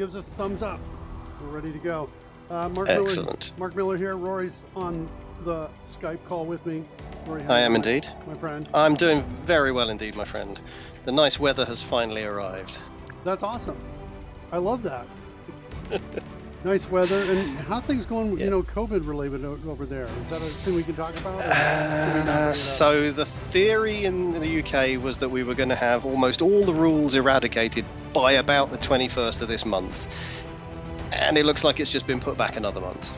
gives us a thumbs up. We're ready to go. Excellent. Mark Miller here. Rory's on the Skype call with me. Rory, I am indeed. my friend. I'm doing very well indeed, my friend. The nice weather has finally arrived. That's awesome. I love that. Nice weather. And how things going, COVID related over there? Is that a thing we can talk about? So the theory in the UK was that we were going to have almost all the rules eradicated by about the 21st of this month. And it looks like it's just been put back another month.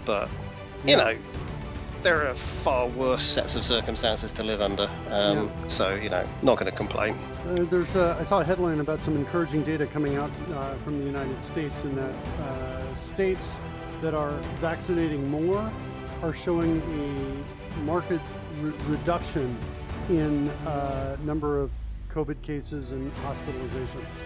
But, you know, there are far worse sets of circumstances to live under. So, not going to complain. I saw a headline about some encouraging data coming out from the United States, in that states that are vaccinating more are showing a marked reduction in number of COVID cases and hospitalizations.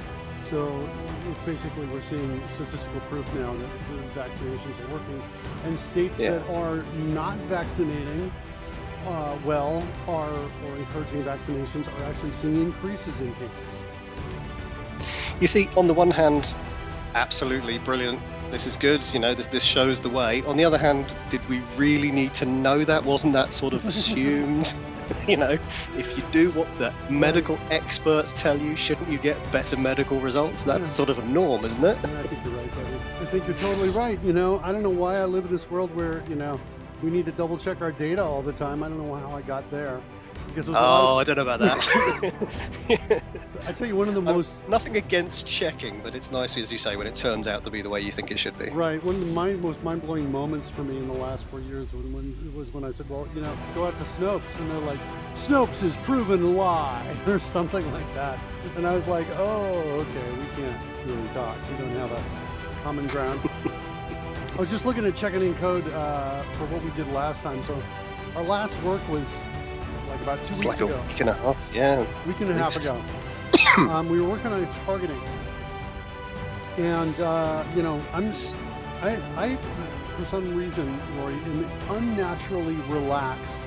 So it's basically, we're seeing statistical proof now that the vaccinations are working. And states that are not vaccinating or encouraging vaccinations are actually seeing increases in cases. You see, on the one hand, absolutely brilliant. This is good. This shows the way. On the other hand, did we really need to know that? Wasn't that sort of assumed? If you do what the medical experts tell you, shouldn't you get better medical results? That's sort of a norm, isn't it? I think you're right, buddy. I think you're totally right. I don't know why I live in this world where, we need to double check our data all the time. I don't know how I got there. I don't know about that. I tell you, one of the most... Nothing against checking, but it's nice, as you say, when it turns out to be the way you think it should be. Right. One of the most mind-blowing moments for me in the last 4 years was when I said, well, go out to Snopes. And they're like, Snopes is proven a lie, or something like that. And I was like, oh, okay, we can't really talk. We don't have a common ground. I was just looking at checking in code for what we did last time. So our last work was like about 2 weeks ago. Like a week and a half, yeah. Week and a half ago. We were working on targeting. And, I for some reason, Rory, am unnaturally relaxed.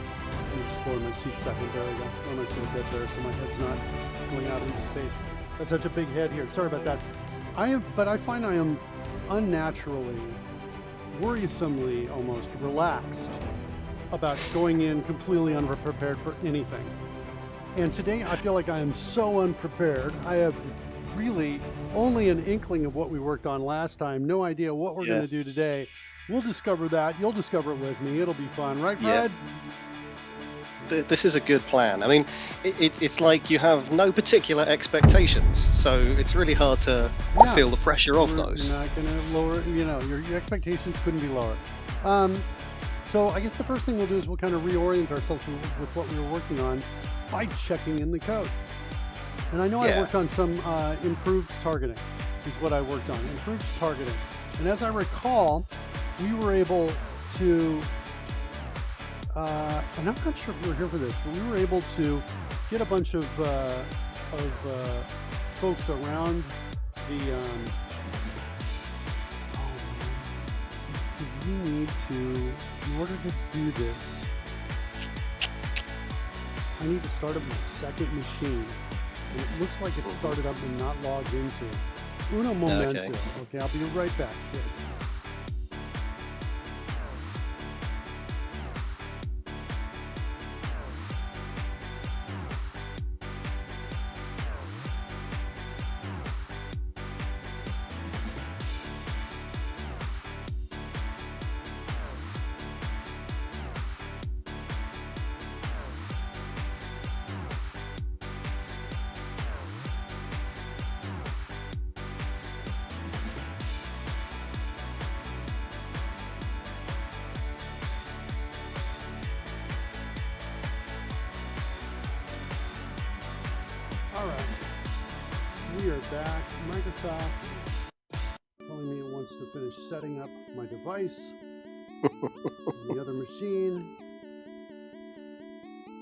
Let me just go in my seat second. There we go. I'm going to sit a bit there so my head's not going out into space. That's such a big head here. Sorry about that. But I find I am unnaturally, worrisomely almost relaxed about going in completely unprepared for anything. And today I feel like I am so unprepared. I have really only an inkling of what we worked on last time. No idea what we're going to do today. We'll discover that. You'll discover it with me. It'll be fun. Right, Fred? This is a good plan. I mean, it's like you have no particular expectations, so it's really hard to feel the pressure of those. You're not going to lower, your expectations couldn't be lower. So I guess the first thing we'll do is we'll kind of reorient ourselves with what we were working on by checking in the code. And I know I worked on some improved targeting, is what I worked on, improved targeting. And as I recall, we were able to, and I'm not sure if we were here for this, but we were able to get a bunch of folks around the, you need to, in order to do this, I need to start up my second machine. And it looks like it's started up and not logged into. Uno momento. Okay, I'll be right back, kids. We are back. Microsoft is telling me it wants to finish setting up my device on the other machine.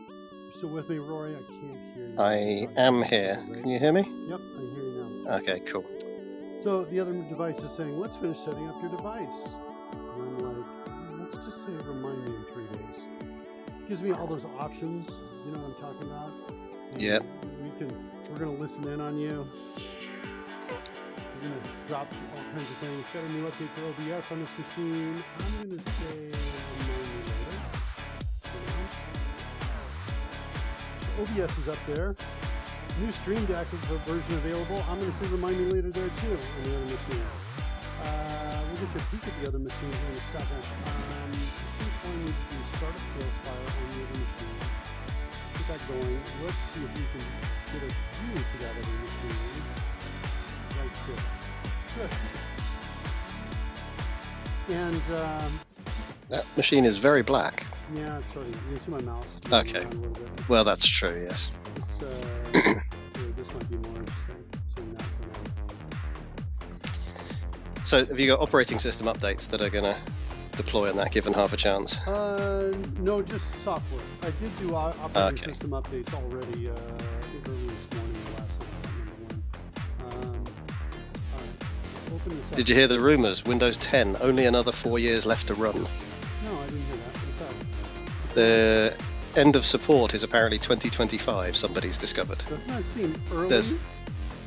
You still with me, Rory? I can't hear you. I am here. Can you hear me? Yep, I hear you now. Okay, cool. So the other device is saying, let's finish setting up your device. And I'm like, let's just say remind me in 3 days. Gives me all those options, you know what I'm talking about? Yep. We're going to listen in on you. we're going to drop all kinds of things. Got a new update for OBS on this machine. I'm going to say OBS is up there. New Stream Deck version available. I'm going to say remind me later there too on the other machine. We'll get you a peek at the other machine here in a second. I think all I need to do is start up TaleSpire on the other machine. Get that going. Let's see if we can get a view to that other machine. Right there. Good. And that machine is very black. yeah, it's starting. You can see my mouse. Okay. Well, that's true. Yes. It's here, this might be more interesting. So not for now. So, have you got operating system updates that are going to deploy on that, given half a chance? No, just software. I did do operating Okay. system updates already early this morning or last night. I don't remember when. All right. Open this up. Did you hear the rumors? Windows 10, only another 4 years left to run. No, I didn't hear that. What's that? The end of support is apparently 2025, somebody's discovered. Doesn't that seem early? There's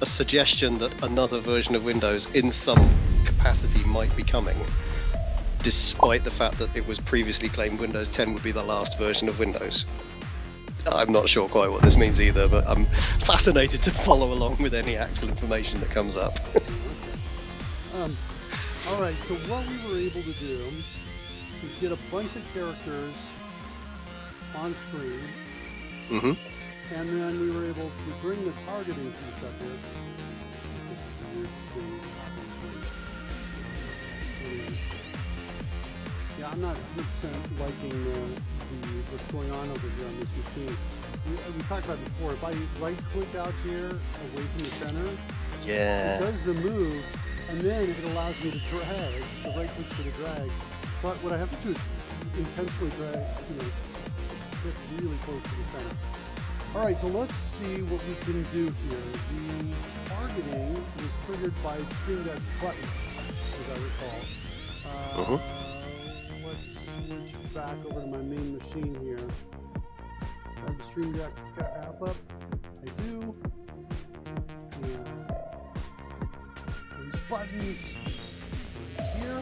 a suggestion that another version of Windows in some capacity might be coming, despite the fact that it was previously claimed Windows 10 would be the last version of Windows. I'm not sure quite what this means either, but I'm fascinated to follow along with any actual information that comes up. All right, so what we were able to do is get a bunch of characters on screen, Hmm. and then we were able to bring the targeting piece up here. Yeah, I'm not 100% liking what's going on over here on this machine. We talked about it before. If I right-click out here away from the center, Yeah. it does the move, and then it allows me to drag. The right-click for the drag. But what I have to do is intentionally drag, get really close to the center. All right, so let's see what we can do here. The targeting is triggered by Stream Deck buttons, as I recall. Let's switch back over to my main machine here. Have the Stream Deck app up. I do. And these buttons here.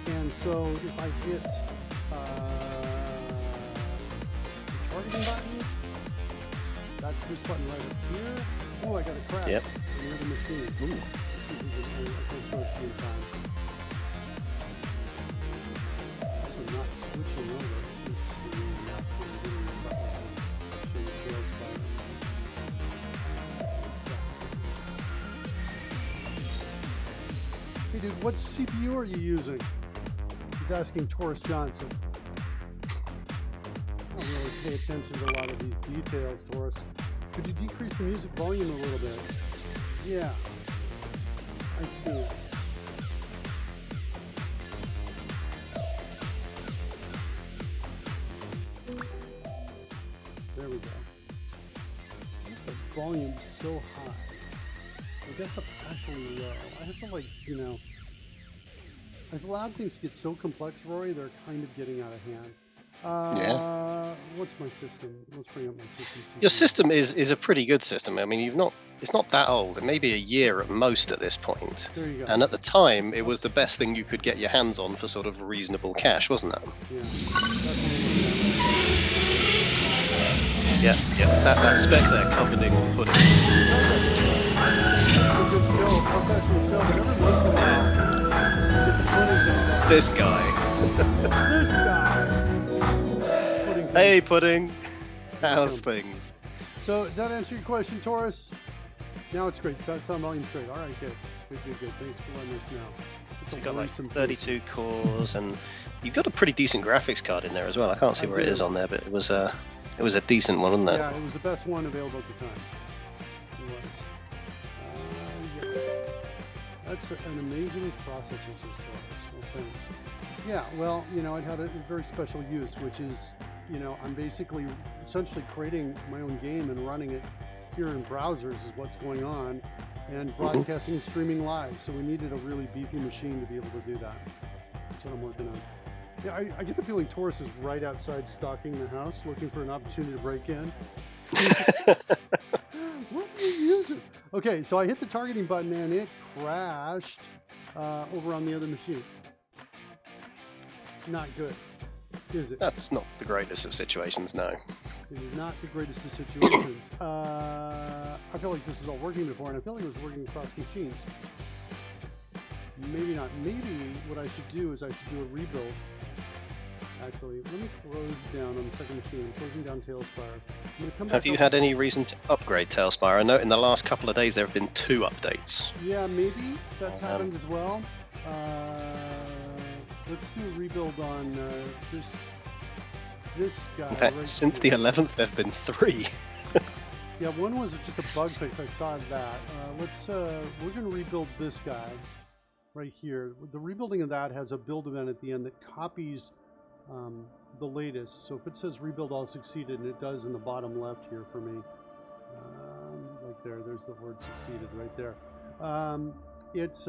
And so if I hit targeting button. That's this button right up here. Oh, I got a crash. Yep. On the other machine. Ooh. Let's see if we can show it to you in time. Also not switching over. Hey dude, what CPU are you using? He's asking Taurus Johnson. I don't really pay attention to a lot of these details, Taurus. Could you decrease the music volume a little bit? Yeah, I can. There we go. The volume so high. I guess I'm actually low. I have to I've allowed things to get so complex, Rory, they're kind of getting out of hand. What's my system? Let's bring up my system. Your system is a pretty good system. I mean, it's not that old. It may be a year at most at this point. There you go. And at the time, it was the best thing you could get your hands on for sort of reasonable cash, wasn't it? Yeah. Yeah. That spec there covered in pudding. This guy. Hey, Pudding. How's things? So, does that answer your question, Taurus? Now it's great. That's on volume straight. All right, good. Good. Thanks for letting us know. So you've got like 32 cores, and you've got a pretty decent graphics card in there as well. I can't see where it is on there, but it was a decent one, wasn't it? Yeah, it was the best one available at the time. It was. That's an amazing processor system. Well, thanks. Yeah, well, it had a very special use, which is, I'm basically essentially creating my own game and running it here in browsers is what's going on, and broadcasting and streaming live. So we needed a really beefy machine to be able to do that. That's what I'm working on. Yeah, I get the feeling Taurus is right outside stalking the house, looking for an opportunity to break in. What are you using? Okay, so I hit the targeting button and it crashed over on the other machine. Not good, is it? That's not the greatest of situations, no. It is not the greatest of situations. I feel like this is all working before, and I feel like it was working across machines. Maybe not. Maybe what I should do is I should do a rebuild. Actually, let me close down on the second machine. I'm closing down TaleSpire. I'm gonna come back. Have you had any reason to upgrade TaleSpire? I know in the last couple of days there have been 2 updates. Yeah, maybe that's happened as well. Let's do a rebuild on this guy. In fact, right since here. the 11th there have been 3. Yeah, one was just a bug fix. I saw that. We're gonna rebuild this guy right here. The rebuilding of that has a build event at the end that copies the latest. So if it says rebuild all succeeded, and it does in the bottom left here for me, like there's the word succeeded right there. It's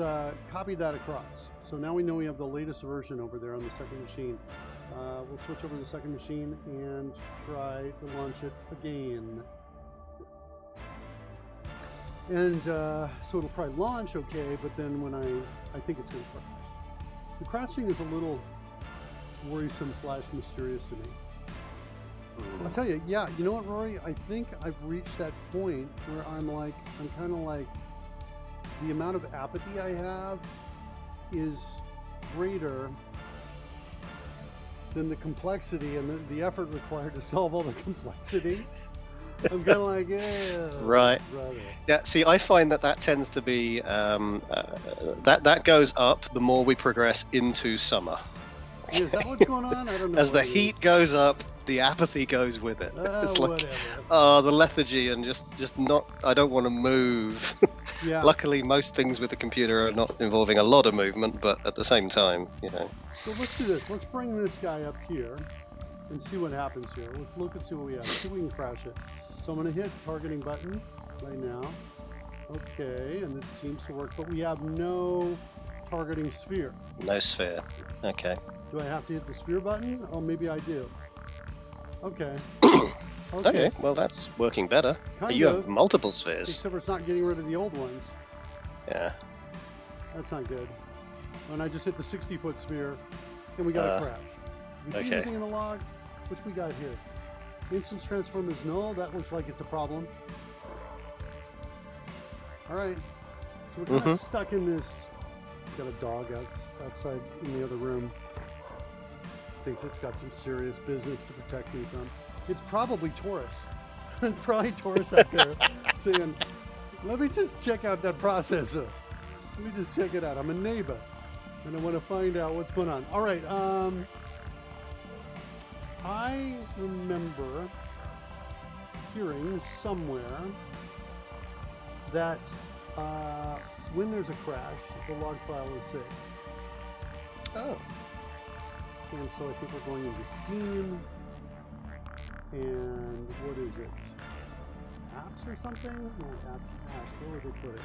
copied that across. So now we know we have the latest version over there on the second machine. We'll switch over to the second machine and try to launch it again. And so it'll probably launch okay, but then when I think it's going to crash. The crashing is a little worrisome / mysterious to me. I'll tell you, yeah, you know what, Rory? I think I've reached that point where I'm kind of like, the amount of apathy I have is greater than the complexity and the effort required to solve all the complexity. I'm kind of like, yeah. Right. Brother. Yeah, see, I find that tends to be, that goes up the more we progress into summer. Yeah, is that what's going on? I don't know. As the heat goes up, the apathy goes with it. It's like, whatever. the lethargy and just not, I don't want to move. Yeah. Luckily, most things with the computer are not involving a lot of movement, but at the same time, So let's do this. Let's bring this guy up here and see what happens here. Let's look and see what we have. See if we can crash it. So I'm going to hit the targeting button right now. Okay, and it seems to work, but we have no targeting sphere. No sphere. Okay. Do I have to hit the sphere button? Oh, maybe I do. Okay. Okay, well that's working better. Kind you of. have multiple spheres. Except for it's not getting rid of the old ones. Yeah. That's not good. And I just hit the 60-foot sphere, and we got a crash. You see Okay. anything in the log? Which we got here? Instance transform is null. That looks like it's a problem. All right. So we're kind of stuck in this. Got a dog outside in the other room. Thinks it's got some serious business to protect me from. It's probably Taurus. It's probably Taurus out there saying, let me just check out that processor. Let me just check it out. I'm a neighbor, and I want to find out what's going on. All right. I remember hearing somewhere that when there's a crash, the log file is saved. Oh. And so I think we're going into Steam. And what is it? Apps or something? No, apps. Where would they put it?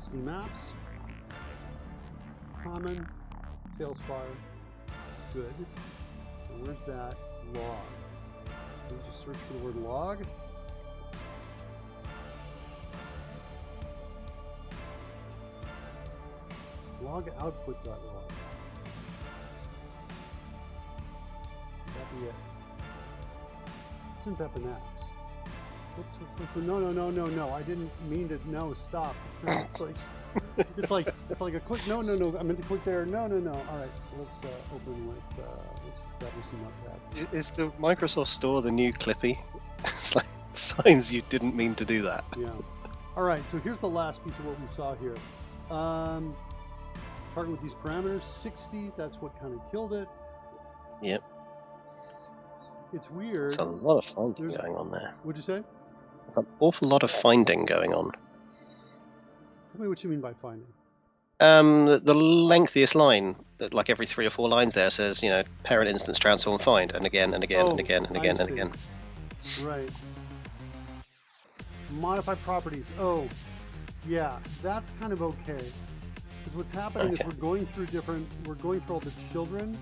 Steam apps. Common. TaleSpire. Good. And where's that log? Can we just search for the word log? Log output.log. Would that be it? Isn't that an apps? No. I didn't mean to. No, stop. It's like a click. No. I meant to click there. No. All right. So let's open with. Let's grab some notepads. Is the Microsoft Store the new Clippy? It's like signs you didn't mean to do that. Yeah. All right. So here's the last piece of what we saw here. Starting with these parameters, 60. That's what kind of killed it. Yep. It's weird. There's a lot of finding going on there. What'd you say? There's an awful lot of finding going on. Tell me what you mean by finding. The lengthiest line, like every 3 or 4 lines there, says, parent instance transform find, and again, and again, and again, and again, and again. Right. Modify properties. Oh, yeah, that's kind of okay. Because what's happening is we're going through all the children,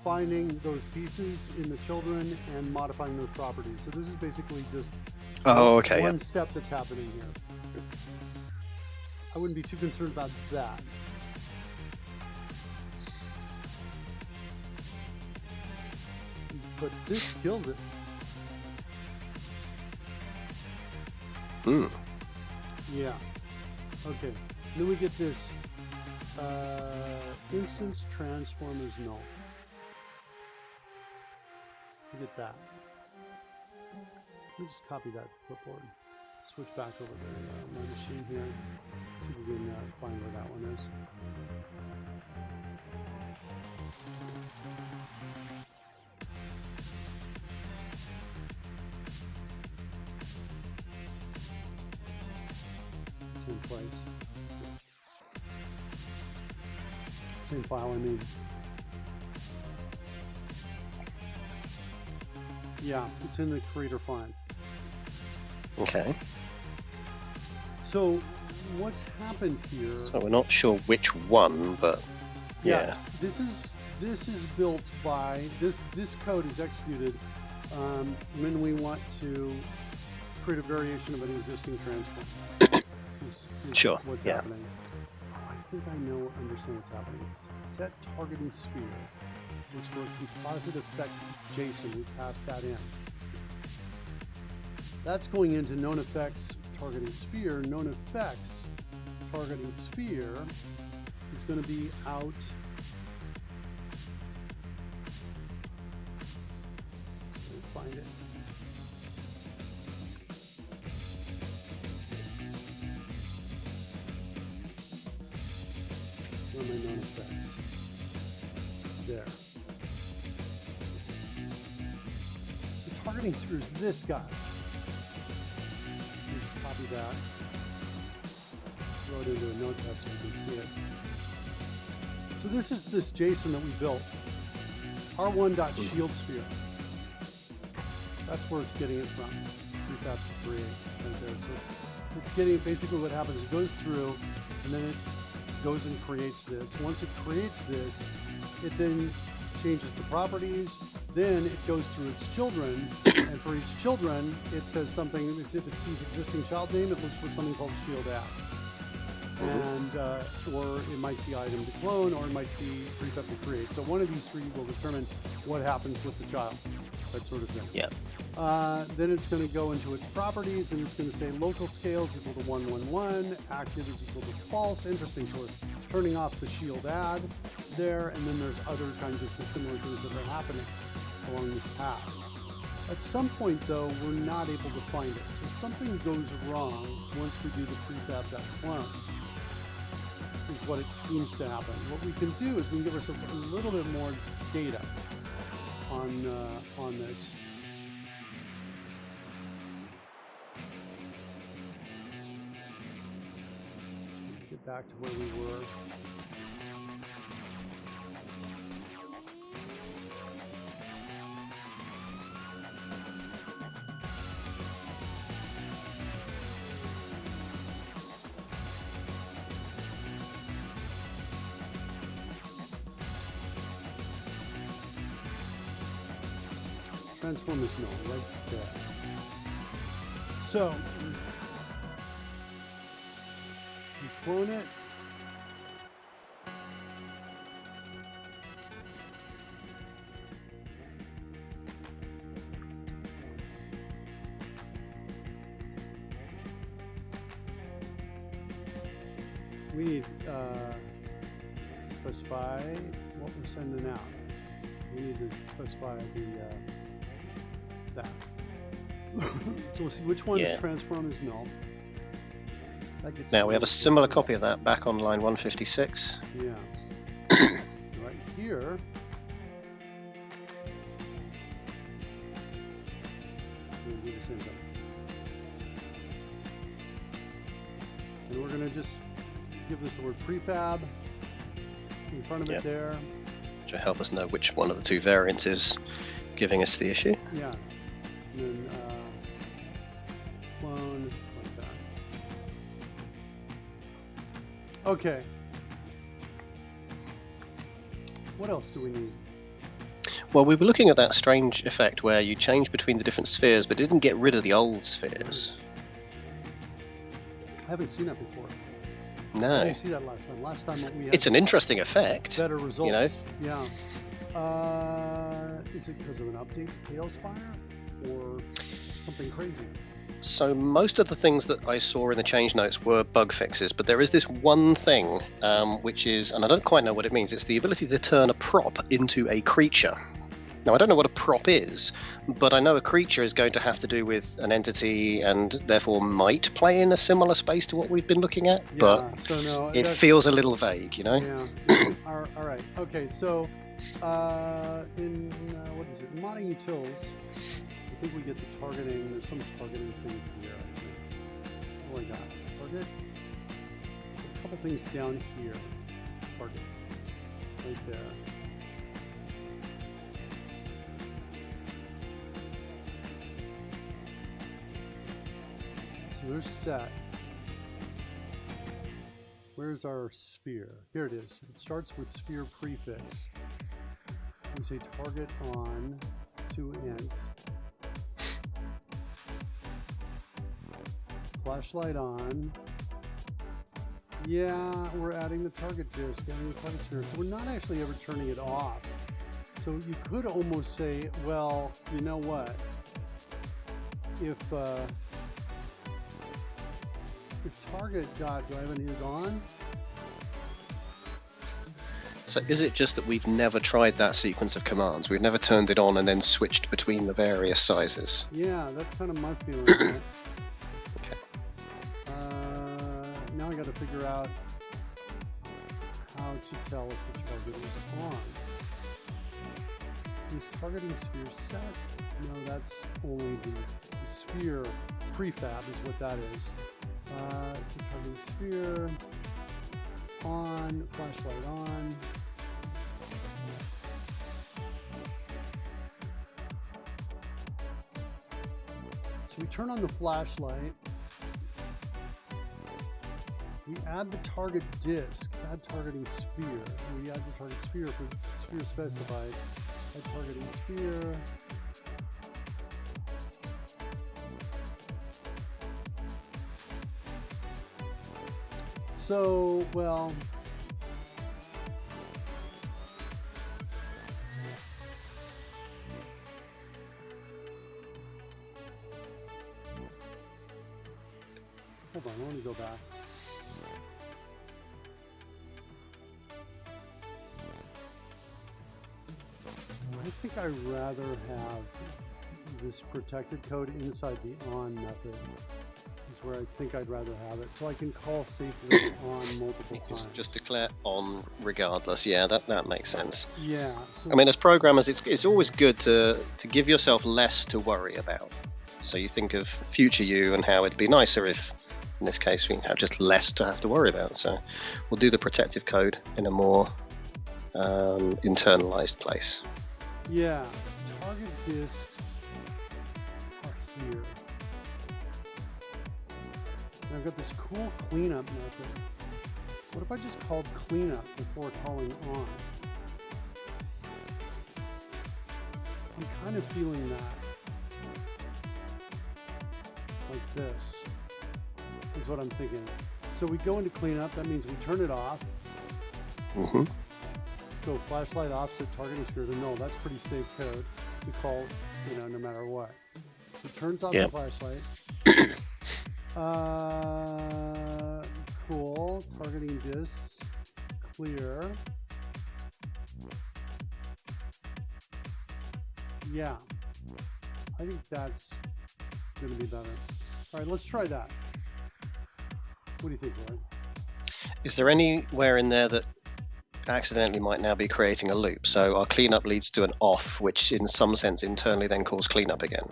finding those pieces in the children and modifying those properties. So this is basically just Oh, okay. one step that's happening here. I wouldn't be too concerned about that. But this kills it. Hmm. Yeah. Okay. Then we get this instance transform is null. We get that. Let me just copy that clipboard. Switch back over to my machine here. See if we can find where that one is. Same place. Same file I mean. Yeah, it's in the creator file. Okay. So what's happened here? So we're not sure which one, but yeah. This is built by this code is executed when we want to create a variation of an existing transform. Is Sure. What's Yeah. happening? I think I understand what's happening. Set targeting sphere, which for composite effect JSON, we pass that in. That's going into known effects targeting sphere. Known effects targeting sphere is going to be out. Let me find it. Where are my known effects? There. The targeting sphere is this guy. Just copy that. Throw it into a notepad so you can see it. So this is this JSON that we built. R1.shieldSphere. That's where it's getting it from. Prefab to create right there. So it's getting basically what happens. It goes through and then it goes and creates this. Once it creates this, it then changes the properties. Then it goes through its children, and for each children, it says something. If it sees existing child name, it looks for something called shield add. And or it might see item to clone, or it might see prefab to create. So one of these three will determine what happens with the child, that sort of thing. Yeah. Then it's going to go into its properties, and it's going to say local scale is equal to 111, active is equal to false. Interesting, so it's turning off the shield add there, and then there's other kinds of similar things that are happening along this path. At some point, though, we're not able to find it. So something goes wrong once we do the prefab.clone. Is what it seems to happen. What we can do is we can give ourselves a little bit more data on this. Get back to where we were. Transform is null right there. So you clone it. We need specify what we're sending out. We need to specify the that. So we'll see which one's transform is null. That gets Now we have a similar copy of that back on line 156. Yeah. Right here. We'll do the same thing. And we're going to just give this the word prefab in front of it there. Which will help us know which one of the two variants is giving us the issue. Yeah. And then clone like that. Okay. What else do we need? Well, we were looking at that strange effect where you change between the different spheres, but didn't get rid of the old spheres. I haven't seen that before. I No. didn't see that last time. Last time we had It's an interesting effect. better results. You know? Yeah. Is it because of an update to TaleSpire or something crazy? So most of the things that I saw in the change notes were bug fixes, but there is this one thing, which is, and I don't quite know what it means, it's the ability to turn a prop into a creature. Now, I don't know what a prop is, but I know a creature is going to have to do with an entity and therefore might play in a similar space to what we've been looking at, but so no, it feels a little vague, you know? Yeah. All right. Okay, so in, what is it, modding utils, I think we get the targeting. There's some targeting thing here, actually. What do I got? Target. A couple things down here. Target. Right there. So there's set. Where's our sphere? Here it is. It starts with sphere prefix. We say target on to int. Flashlight on. Yeah, we're adding the target disk, adding the target sphere. So we're not actually ever turning it off. So you could almost say, well, you know what? If target dot, do I have an is on? So is it just that we've never tried that sequence of commands? We've never turned it on and then switched between the various sizes? Yeah, that's kind of my feeling on it. Okay. Now I got to figure out how to tell if the target is on. Is targeting sphere set? No, that's only the sphere prefab is what that is. So targeting sphere on, flashlight on. So we turn on the flashlight. We add the target disk, add targeting sphere. We add the target sphere for sphere specified. Add targeting sphere. So, well, hold on, I want to go back. I think I'd rather have this protected code inside the on method. Is where I think I'd rather have it, so I can call safely on multiple times. Just declare on regardless. Yeah, that makes sense. Yeah. So I mean, as programmers, it's always good to give yourself less to worry about. So you think of future you and how it'd be nicer if, in this case, we have just less to have to worry about. So we'll do the protective code in a more internalized place. yeah, target disks are here. And I've got this cool cleanup method. What if I just called cleanup before calling on? I'm kind of feeling that. Like this is what I'm thinking. So we go into cleanup, that means we turn it off. Mm-hmm. Go flashlight off, set targeting sphere to null. That's pretty safe code. We call, no matter what. It turns off the flashlight. Cool. Targeting disks. Clear. Yeah. I think that's going to be better. All right, let's try that. What do you think, Roy? Is there anywhere in there that accidentally might now be creating a loop? So our cleanup leads to an off, which in some sense internally then calls cleanup again.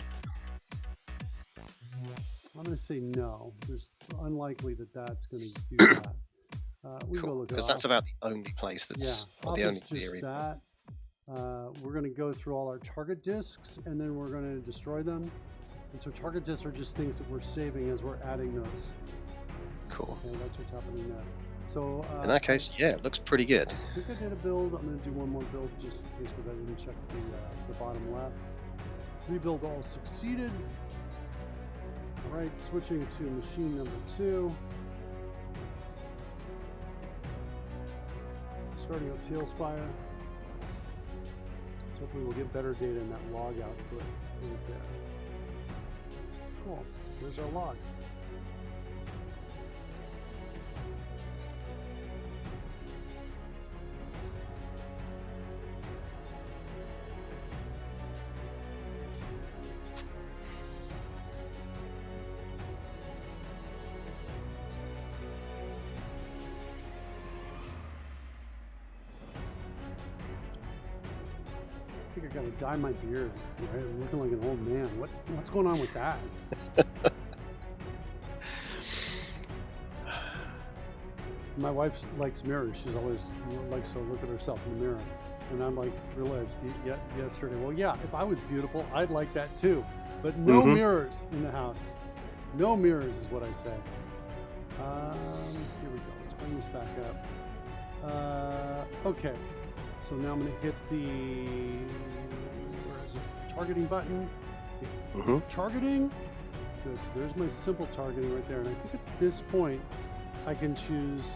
I'm going to say no. It's unlikely that that's going to do that. We Cool, go look because at that's about the only place that's, or the only theory. That. We're going to go through all our target disks, and then we're going to destroy them. And so target disks are just things that we're saving as we're adding those. Cool. Okay, that's what's happening there. So In that case, yeah, it looks pretty good. I think I did a build. I'm going to do one more build just in case because I didn't check the bottom left. Rebuild all succeeded. All right, switching to machine number 2. Starting up TaleSpire. So hopefully we'll get better data in that log output right there. Cool. There's our log. I think I gotta dye my beard. Right? I'm looking like an old man. What's going on with that? My wife likes mirrors. She's always likes to look at herself in the mirror. And I'm like, realized yesterday, well, yeah, if I was beautiful, I'd like that too. But no mirrors in the house. No mirrors is what I say. Here we go. Let's bring this back up. Okay. So now I'm going to hit the where is it? Targeting button. Targeting. Good. So there's my simple targeting right there. And I think at this point, I can choose.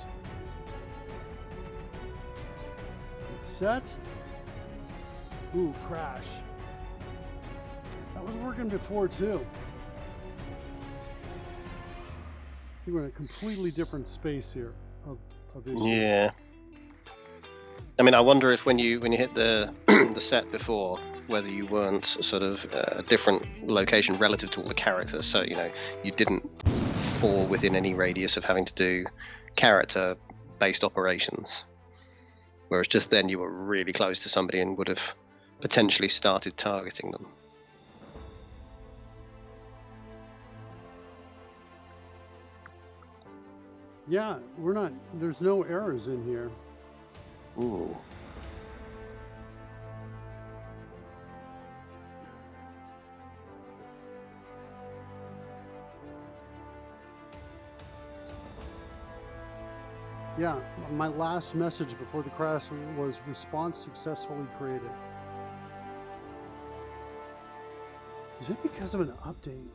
Is it set? Ooh, crash. That was working before too. I think we're in a completely different space here of issue. Yeah. I mean, I wonder if when you hit the the set before, whether you weren't sort of a different location relative to all the characters, so you didn't fall within any radius of having to do character-based operations, whereas just then you were really close to somebody and would have potentially started targeting them. Yeah, there's no errors in here. Ooh. Yeah, my last message before the crash was response successfully created. Is it because of an update?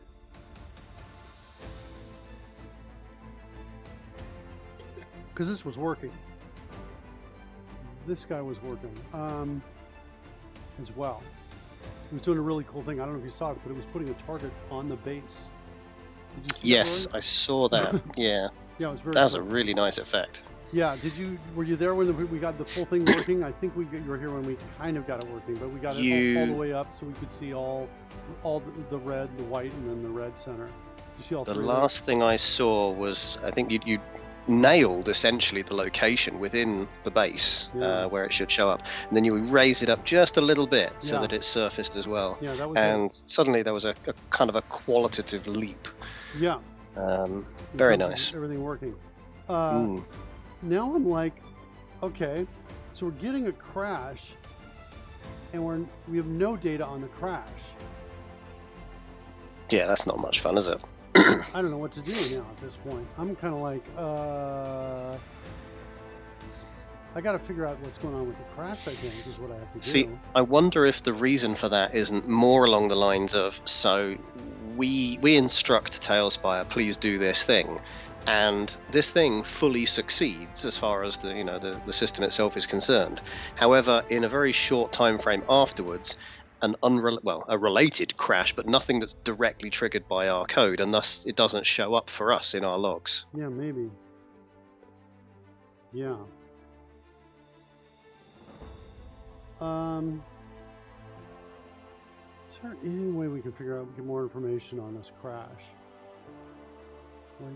Because this was working. This guy was working as well. He was doing a really cool thing. I don't know if you saw it, but it was putting a target on the base. Did you see Yes, that, I saw that. Yeah. Yeah, it was very That was cool. a really nice effect. Yeah, were you there when we got the full thing working? I think you were here when we kind of got it working, but we got it all the way up so we could see all the red, the white, and then the red center. Did you see all The three? last thing I saw was, I think you nailed essentially the location within the base where it should show up, and then you raise it up just a little bit so that it surfaced as well. Yeah, that was and suddenly there was a kind of a qualitative leap. Yeah. Very nice. Everything working. Now I'm like, okay, so we're getting a crash, and we have no data on the crash. Yeah, that's not much fun, is it? I don't know what to do now at this point. I'm kind of like, I got to figure out what's going on with the crash, I think, is what I have to do. See, I wonder if the reason for that isn't more along the lines of, so we instruct TaleSpire, please do this thing, and this thing fully succeeds as far as the system itself is concerned. However, in a very short time frame afterwards, a related crash, but nothing that's directly triggered by our code, and thus it doesn't show up for us in our logs. Yeah, maybe. Yeah. Is there any way we can figure out, get more information on this crash? Like,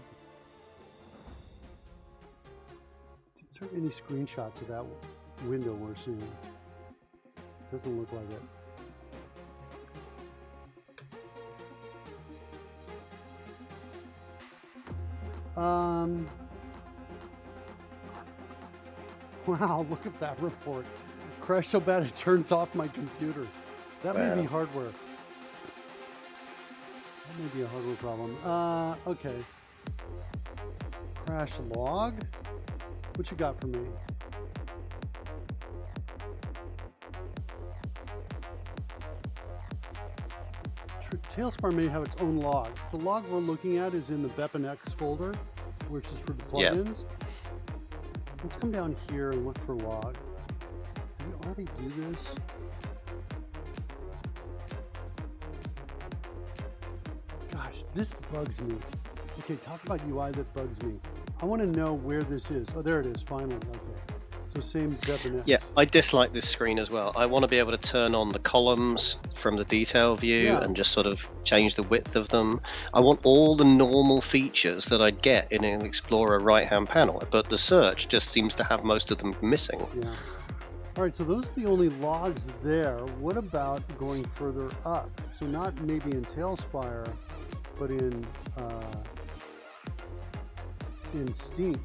is there any screenshots of that window we're seeing? Doesn't look like it. Wow, look at that report. Crashed so bad it turns off my computer. That may be hardware. That may be a hardware problem. Okay. Crash log. What you got for me? TaleSpire may have its own log. The log we're looking at is in the BepInEx folder, which is for the plugins. Let's come down here and look for log. Did we already do this? Gosh, this bugs me. Okay, talk about UI that bugs me. I want to know where this is. Oh, there it is, finally. Okay. So same BepInEx. Yeah, I dislike this screen as well. I want to be able to turn on the columns from the detail view and just sort of change the width of them. I want all the normal features that I'd get in an Explorer right-hand panel, but the search just seems to have most of them missing. Yeah. All right, so those are the only logs there. What about going further up? So not maybe in TaleSpire, but in Steam.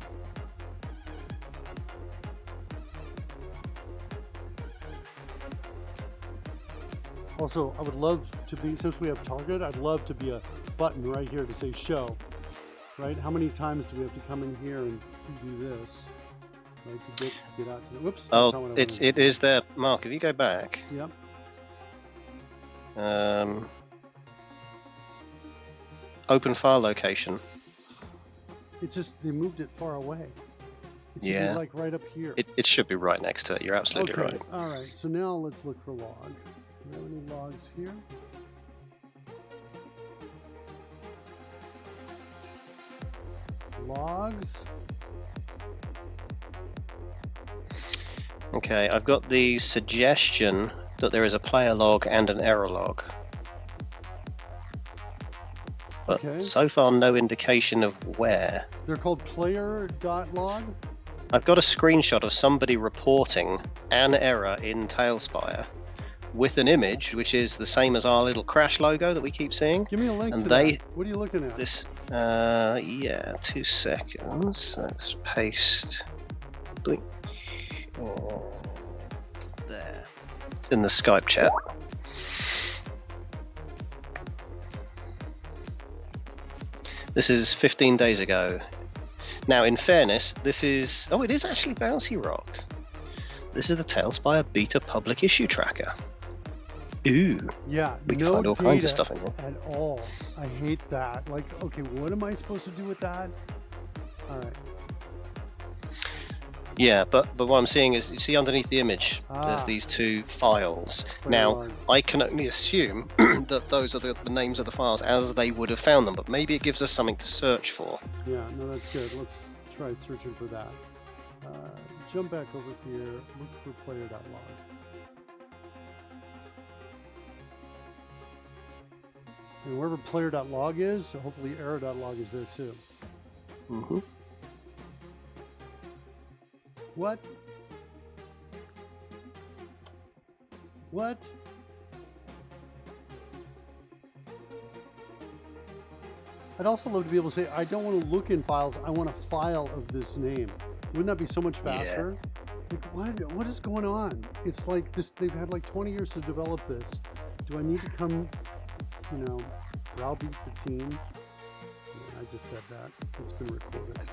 Also, I would love to be, since we have Target, I'd love to be a button right here to say show, right? How many times do we have to come in here and do this, right? To get out to the, whoops. Oh, it is there. Mark, if you go back. Yep. Open file location. It just, they moved it far away. It should be like right up here. It should be right next to it. You're absolutely right. All right, so now let's look for log. Do we have any logs here? Logs. Okay, I've got the suggestion that there is a player log and an error log. But so far, no indication of where. They're called player.log? I've got a screenshot of somebody reporting an error in TaleSpire with an image which is the same as our little crash logo that we keep seeing. Give me a link and to they, that. What are you looking at? This, yeah, 2 seconds. Let's paste. There. It's in the Skype chat. This is 15 days ago. Now, in fairness, this is... Oh, it is actually Bouncy Rock. This is the TaleSpire Beta Public Issue Tracker. Ooh. Yeah, we can find all kinds of stuff in here. At all. I hate that. Like, okay, what am I supposed to do with that? All right. Yeah, but what I'm seeing is, you see underneath the image, there's these 2 files. Now, I can only assume that those are the names of the files as they would have found them, but maybe it gives us something to search for. Yeah, no, that's good. Let's try searching for that. Jump back over here, look for player.log. And wherever player.log is, hopefully error.log is there too. Mm-hmm. What? What? I'd also love to be able to say, I don't want to look in files, I want a file of this name. Wouldn't that be so much faster? Yeah. Like, what is going on? It's like this, they've had like 20 years to develop this. Do I need to come, you know, browbeat the team? Yeah, I just said that. It's been recorded.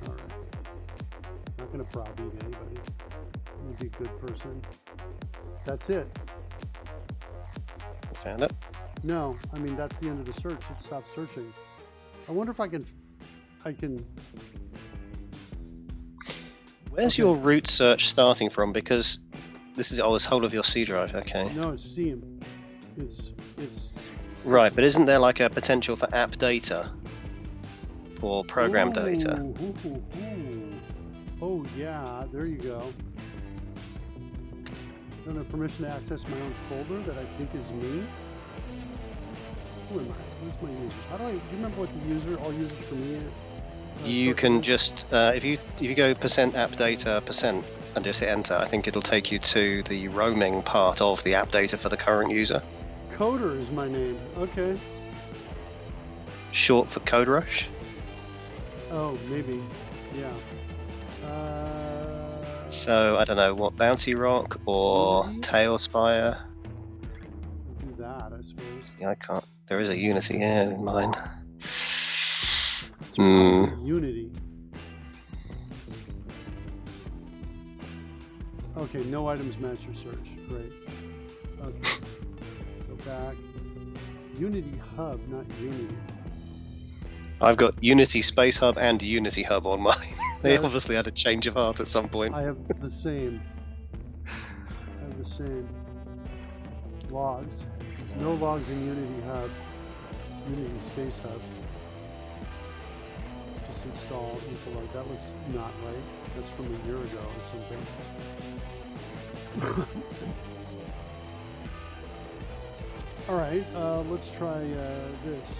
All right. Not going to browbeat anybody. I'm going to be a good person. That's it. Found it? No, I mean, that's the end of the search. It stopped searching. I wonder if I can... Where's your root search starting from? Because this is this whole of your C drive. Okay. No, it's Steam. It's right, but isn't there like a potential for app data or program data? Oh yeah, there you go. I don't have permission to access my own folder that I think is me. Who am I? Where's my users? How do you remember what the user, all users for me is? You can just, if you go %app data % and just hit enter, I think it'll take you to the roaming part of the app data for the current user. Coder is my name. Okay. Short for Code Rush? Oh, maybe. Yeah. So, I don't know, what, Bouncy Rock or TaleSpire? Do that, I suppose. Yeah, I can't. There is a Unity here in mine. Unity. Okay, no items match your search. Great. Okay. Go back. Unity Hub, not Unity. I've got Unity Space Hub and Unity Hub on mine. They Yeah, obviously had a change of heart at some point. I have the same. I have the same. Logs. No logs in Unity Hub. Unity Space Hub. Just installed. Like, that looks not right. That's from a year ago or something. All right, let's try this.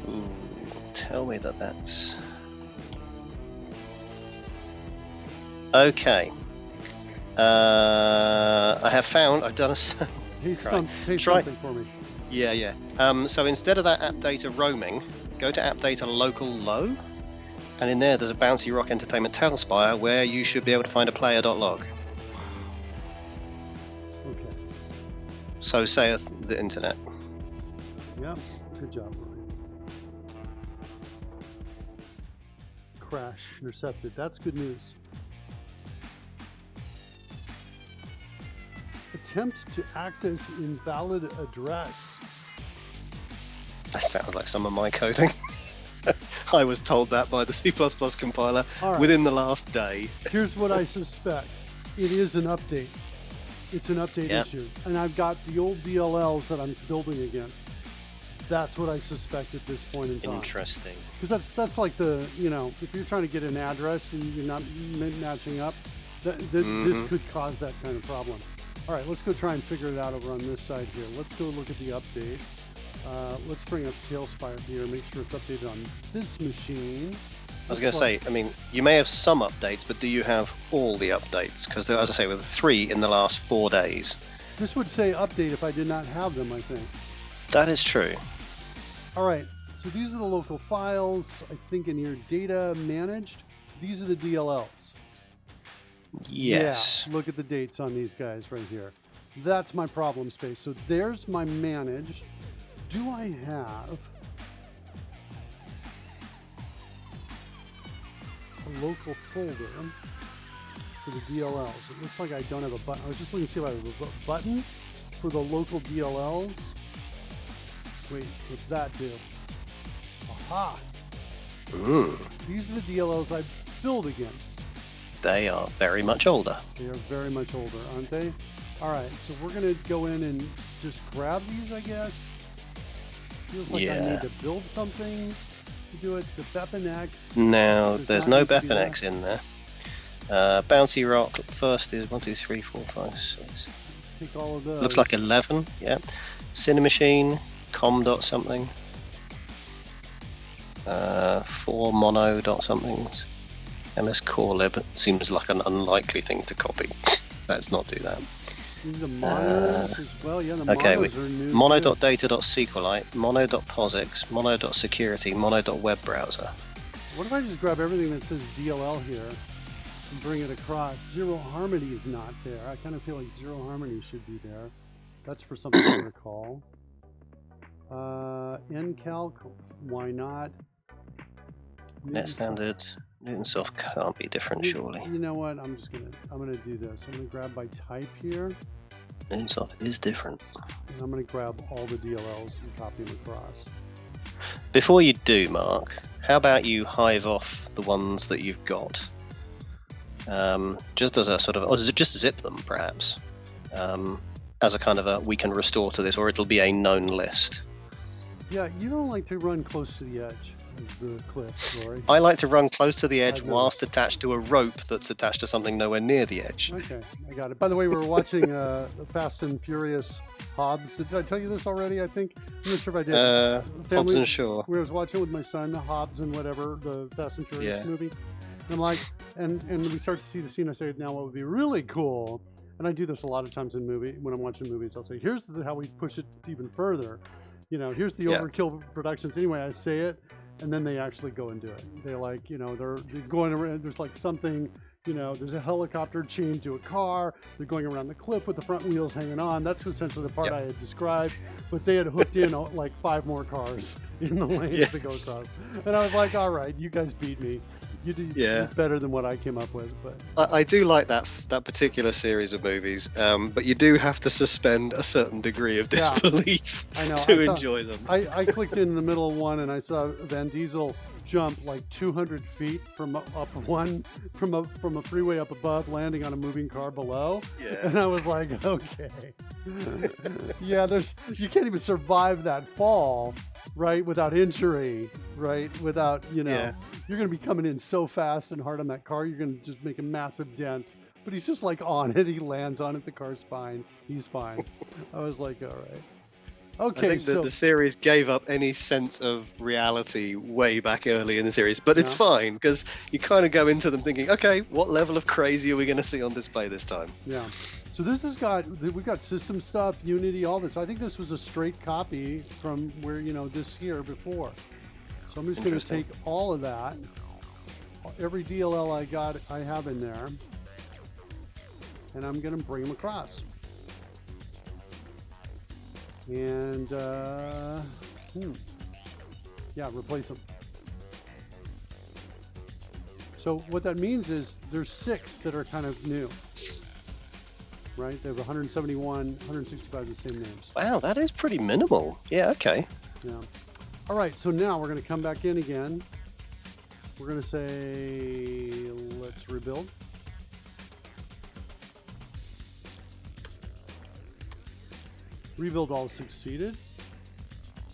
Ooh, tell me that that's... Okay. I've done a... Paste Try something for me. Yeah. So instead of that app data roaming, go to app data local low, and in there there's a Bouncy Rock Entertainment TaleSpire where you should be able to find a player.log. Okay. So saith the internet. Yeah, good job, Ryan. Crash intercepted. That's good news. Attempt to access invalid address. That sounds like some of my coding. I was told that by the C++ compiler within the last day. Here's what I suspect. It is an update. It's an update issue. And I've got the old DLLs that I'm building against. That's what I suspect at this point in time. Interesting. Because that's like the, you know, if you're trying to get an address and you're not matching up, this could cause that kind of problem. All right, let's go try and figure it out over on this side here. Let's go look at the update. Let's bring up TaleSpire here, make sure it's updated on this machine. I was going to say, I mean, you may have some updates, but do you have all the updates? Because, as I say, with 3 in the last 4 days. This would say update if I did not have them, I think. That is true. All right, so these are the local files, I think in here, data managed. These are the DLLs. Yes. Yeah, look at the dates on these guys right here. That's my problem space. So there's my managed. Do I have a local folder for the DLLs? It looks like I don't have a button. I was just looking to see if I have a button for the local DLLs. Wait, what's that do? Aha! These are the DLLs I build against. They are very much older. They are very much older, aren't they? All right, so we're going to go in and just grab these, I guess. Feels like I need to build something to do it. The BepInEx. No, there's no BepInEx in there. Bouncy Rock, first is 1, 2, 3, 4, 5, 6. Take all of those. Looks like 11, yeah. Cinemachine, com dot something. 4 mono dot somethings. MS Core Lib seems like an unlikely thing to copy. Let's not do that. The monos as well. Yeah, the okay, monos are new. Mono.data.sqlite, mono.posix, mono.security, mono.webbrowser. What if I just grab everything that says DLL here and bring it across? Zero Harmony is not there. I kind of feel like Zero Harmony should be there. That's for something to recall. NCalc, why not? Net standard. Newtonsoft can't be different, surely. You know what? I'm gonna do this. I'm gonna grab by type here. Newtonsoft is different. And I'm gonna grab all the DLLs and copy them across. Before you do, Mark, how about you hive off the ones that you've got? Just as a sort of, or just zip them, perhaps, as a kind of a we can restore to this, or it'll be a known list. Yeah, you don't like to run close to the edge of the cliff, Rory. I like to run close to the edge whilst attached to a rope that's attached to something nowhere near the edge. Okay, I got it. By the way, we were watching the Fast and Furious Hobbs. Did I tell you this already? I think. I'm not sure if I did. Hobbs and Shaw. We was watching with my son, the Hobbs and whatever, the Fast and Furious movie. And I'm like, and we start to see the scene. I say, now what would be really cool? And I do this a lot of times in when I'm watching movies. I'll say, here's how we push it even further. You know, here's the overkill productions. Anyway, I say it, and then they actually go and do it. They like, you know, they're going around. There's like something You know, there's a helicopter chained to a car. They're going around the cliff with the front wheels hanging on. That's essentially the part Yep. I had described. But they had hooked in like 5 more cars in the lanes Yes. to go across. And I was like, all right, you guys beat me. You did better than what I came up with. But I do like that particular series of movies, but you do have to suspend a certain degree of disbelief I know. to enjoy them. I clicked in the middle of one and I saw Van Diesel jump like 200 feet from a freeway up above, landing on a moving car below. Yeah. And I was like, okay, yeah, you can't even survive that fall, right, without injury, right, without you're going to be coming in so fast and hard on that car, you're going to just make a massive dent. But he's just like on it. He lands on it. The car's fine. He's fine. I was like, all right. Okay, I think that the series gave up any sense of reality way back early in the series, but it's fine because you kind of go into them thinking, okay, what level of crazy are we going to see on display this time? Yeah. So we've got system stuff, Unity, all this. I think this was a straight copy from where, this here before. So I'm just going to take all of that, every DLL I have in there, and I'm going to bring them across. And replace them. So what that means is there's 6 that are kind of new, right? They have 171, 165 the same names. Wow, that is pretty minimal. Yeah, okay. Yeah. All right, so now we're going to come back in again. We're going to say, let's rebuild. Rebuild all succeeded.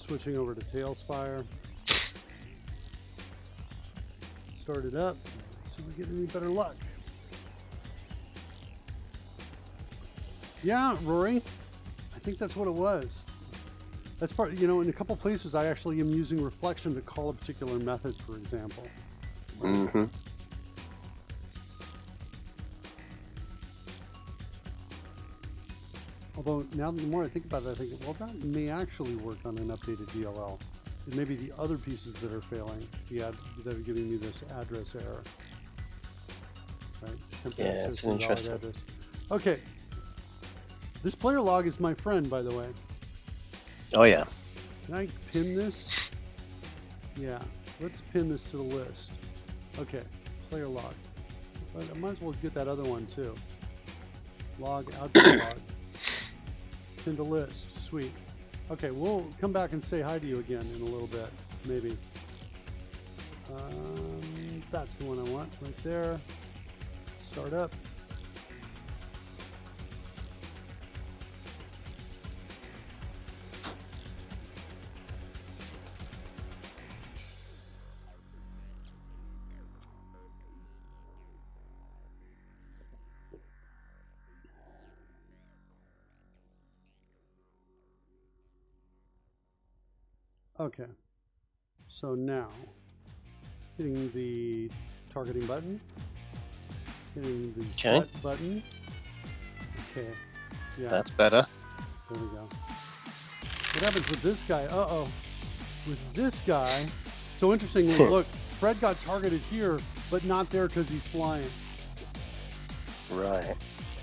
Switching over to TaleSpire. Start it up. See if we get any better luck. Yeah, Rory. I think that's what it was. That's part, in a couple places I actually am using reflection to call a particular method, for example. Mm-hmm. Although now the more I think about it, I think, well, that may actually work on an updated DLL. It may be the other pieces that are failing, that are giving me this address error. Right? Yeah, it's an interesting. Address. Okay. This player log is my friend, by the way. Oh, yeah. Can I pin this? Yeah. Let's pin this to the list. Okay. Player log. But I might as well get that other one, too. Log, output log. Pin to list. Sweet. Okay, we'll come back and say hi to you again in a little bit, maybe. That's the one I want right there. Start up. Okay, so now hitting the targeting button, hitting the set button. Okay, yeah, that's better. There we go. What happens with this guy? With this guy, so interestingly, look, Fred got targeted here, but not there because he's flying. Right.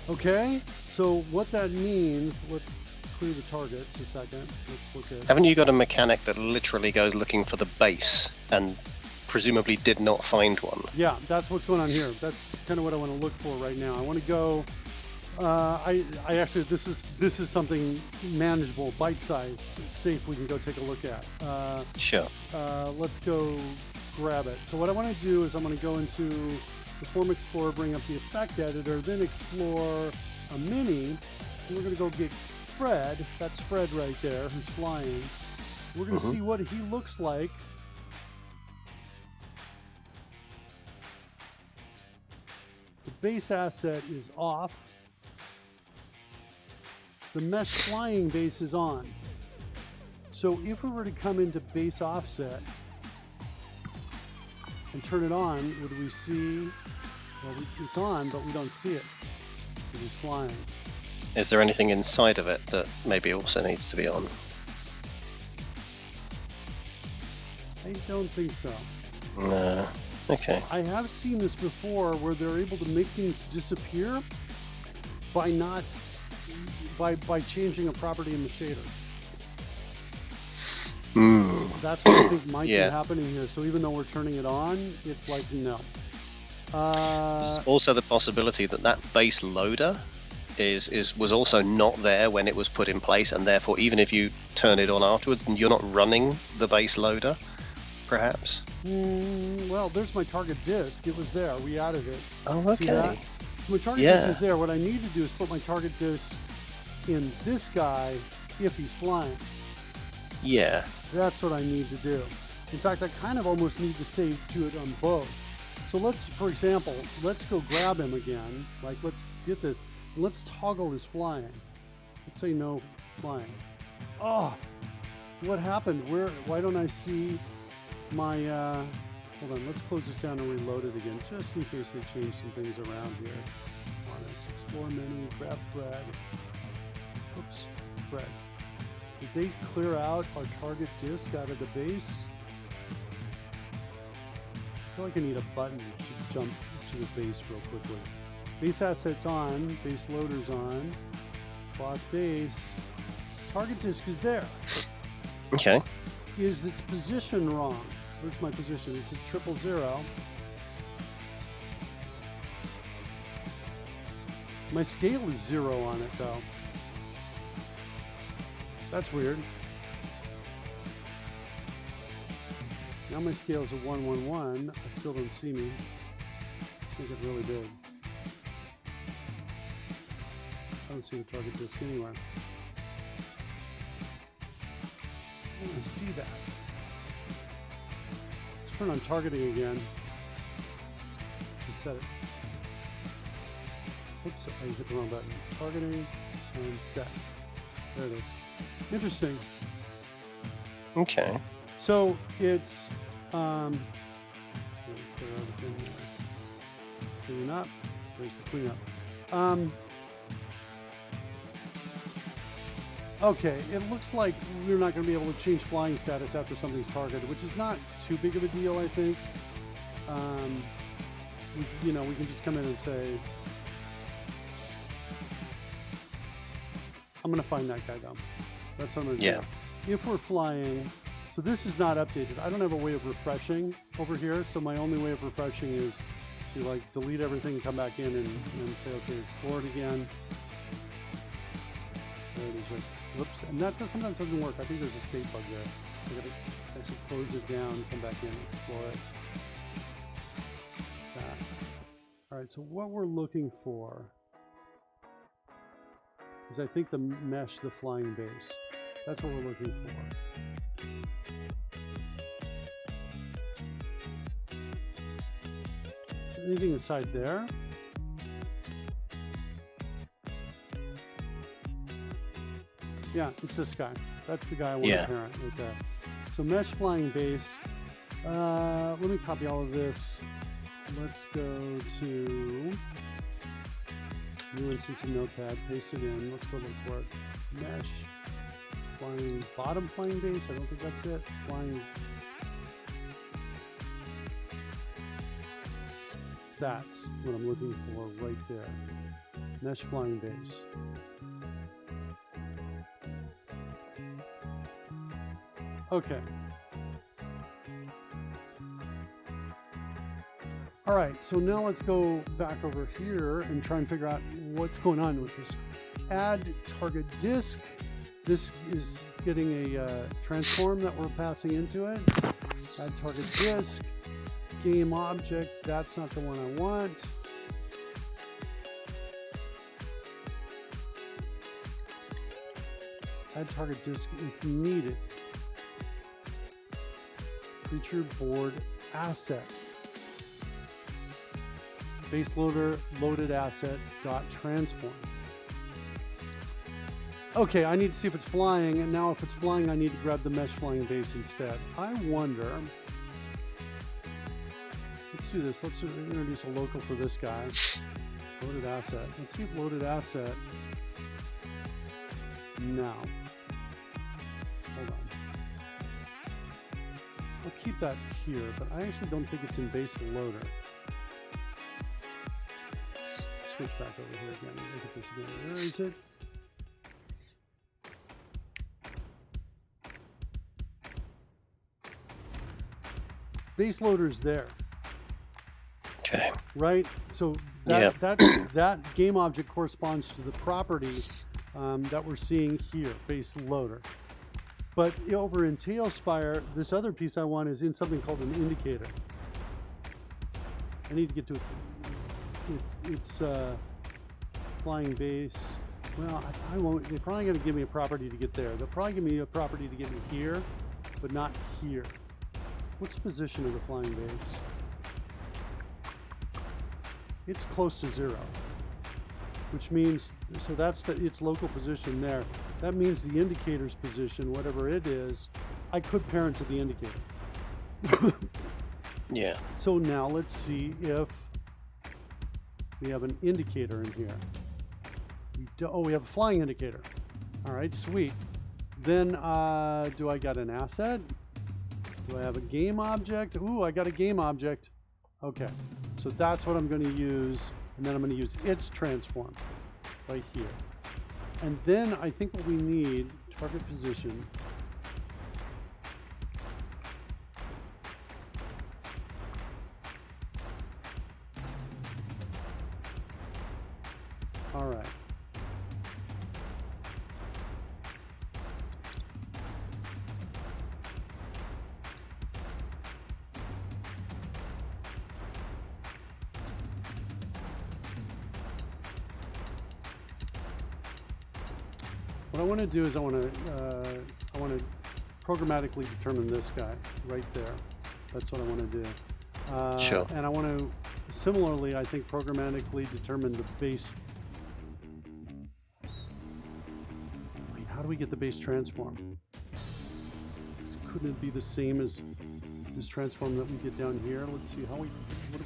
Okay, so what that means, let's clear the targets a second. Let's look at. Haven't you got a mechanic that literally goes looking for the base and presumably did not find one? Yeah, that's what's going on here. That's kind of what I want to look for right now. I want to go. I actually this is something manageable, bite-sized, safe. We can go take a look at. Sure. Let's go grab it. So what I want to do is I'm going to go into the Form Explorer, bring up the effect editor, then explore a mini. And we're going to go get Fred. That's Fred right there, who's flying. We're going to see what he looks like. The base asset is off. The mesh flying base is on. So if we were to come into base offset and turn it on, would we see, well, it's on, but we don't see it. It is flying. Is there anything inside of it that maybe also needs to be on? I don't think so. No. Okay. I have seen this before where they're able to make things disappear by not by changing a property in the shader. That's what I think might be happening here. So even though we're turning it on, it's like no. There's also the possibility that that base loader was also not there when it was put in place, and therefore even if you turn it on afterwards, you're not running the base loader, perhaps. Well, there's my target disk. It was there. We added it. Oh, okay. See that? My target disk is there. What I need to do is put my target disk in this guy if he's flying. Yeah. That's what I need to do. In fact, I kind of almost need to save to it on both. So let's, for example, let's go grab him again. Like, let's get this. Let's toggle his flying. Let's say no flying. Oh, what happened? Why don't I see my, hold on, let's close this down and reload it again, just in case they change some things around here. Honest, explore menu, grab thread. Oops, thread. Did they clear out our target disk out of the base? I feel like I need a button to jump to the base real quickly. Base assets on, base loaders on, clock base. Target disk is there. Okay. Is its position wrong? Where's my position? It's at 000. My scale is 0 on it though. That's weird. Now my scale is a 111. I still don't see me. Make it really big. I don't see the target disk anywhere. I see that. Let's turn on targeting again and set it. Oops, I hit the wrong button. Targeting and set. There it is. Interesting. Okay. So it's clean up. There's the cleanup. Okay, it looks like we're not going to be able to change flying status after something's targeted, which is not too big of a deal, I think. We can just come in and say, I'm going to find that guy though. That's what I'm going to do. If we're flying, so this is not updated. I don't have a way of refreshing over here, so my only way of refreshing is to like delete everything, come back in and say, okay, explore it again. There it is. Right. Whoops, and that sometimes doesn't work. I think there's a state bug there. I gotta actually close it down, come back in, explore it. That. All right, so what we're looking for is, I think, the mesh, the flying base. That's what we're looking for. Is there anything inside there? Yeah, it's this guy. That's the guy I want to parent right there. So mesh flying base. Let me copy all of this. Let's go to new instance of Notepad, paste it in. Let's go look for it. Mesh flying, bottom flying base. I don't think that's it. Flying. That's what I'm looking for right there. Mesh flying base. Okay. All right, so now let's go back over here and try and figure out what's going on with this. Add target disk. This is getting a transform that we're passing into it. Add target disk. Game object. That's not the one I want. Add target disk if needed. Creature board asset. Base loader loaded asset dot transform. Okay, I need to see if it's flying, and now if it's flying, I need to grab the mesh flying base instead. I wonder. Let's do this. Let's introduce a local for this guy. Loaded asset. Let's see if loaded asset. Now. Hold on. keep that here, but I actually don't think it's in base loader. Switch back over here again. Look at this again. Where is it? Base loader's there. Okay. Right? So that game object corresponds to the property that we're seeing here, base loader. But over in TaleSpire, this other piece I want is in something called an indicator. I need to get to its flying base. Well, I won't. They're probably going to give me a property to get there. They'll probably give me a property to get me here, but not here. What's the position of the flying base? It's close to 0, which means, so that's its local position there. That means the indicator's position, whatever it is, I could parent to the indicator. Yeah. So now let's see if we have an indicator in here. We have a flying indicator. All right, sweet. Then do I got an asset? Do I have a game object? Ooh, I got a game object. Okay, so that's what I'm going to use, and then I'm going to use its transform right here. And then I think what we need, target position. All right. What I want to do is I want to programmatically determine this guy right there. That's what I want to do. Sure. And I want to similarly, I think, programmatically determine the base. Wait, how do we get the base transform? Couldn't it be the same as this transform that we get down here? Let's see what are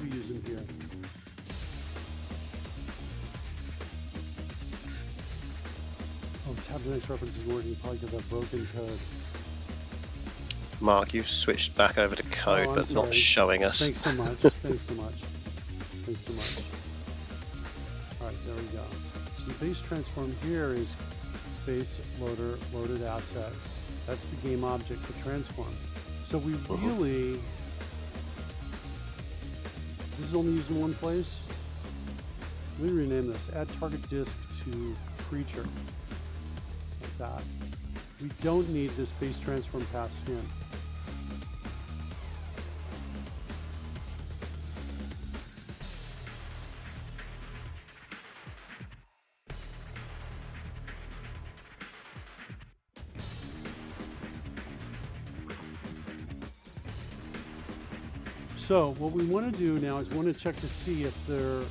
we using here? Oh, tab the next reference is working probably because I've broken code. Mark, you've switched back over to code, but sorry. not showing us. Thanks so much. Thanks so much. Thanks so much. All right, there we go. So the base transform here is base loader, loaded asset. That's the game object for transform. So we really, this is only used in one place. Let me rename this. Add target disk to creature. Like that. We don't need this base transform passed in. So what we want to do now is we want to check to see if there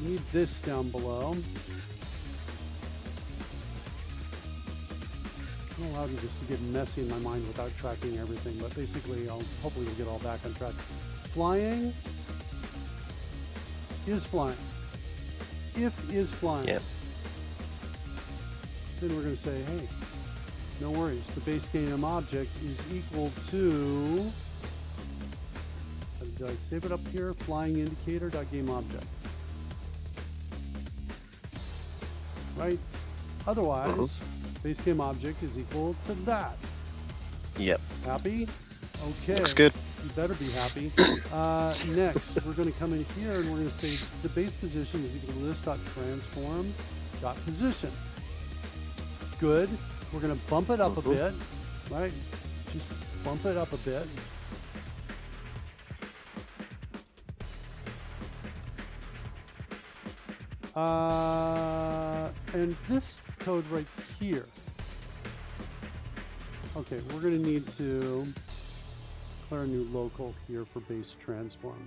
need this down below. I'm allowed this to get messy in my mind without tracking everything, but basically hopefully we'll get all back on track. Flying is flying. If is flying. Yep. Then we're going to say, hey, no worries. The base game object is equal to, did I save it up here? Flying indicator.gameObject. Right? Otherwise, base game object is equal to that. Yep. Happy? Okay. Looks good. You better be happy. Next, we're going to come in here and we're going to say the base position is equal to this.transform.position. Good. We're going to bump it up a bit, right? Just bump it up a bit. And this code right here. Okay, we're going to need to declare a new local here for base transform.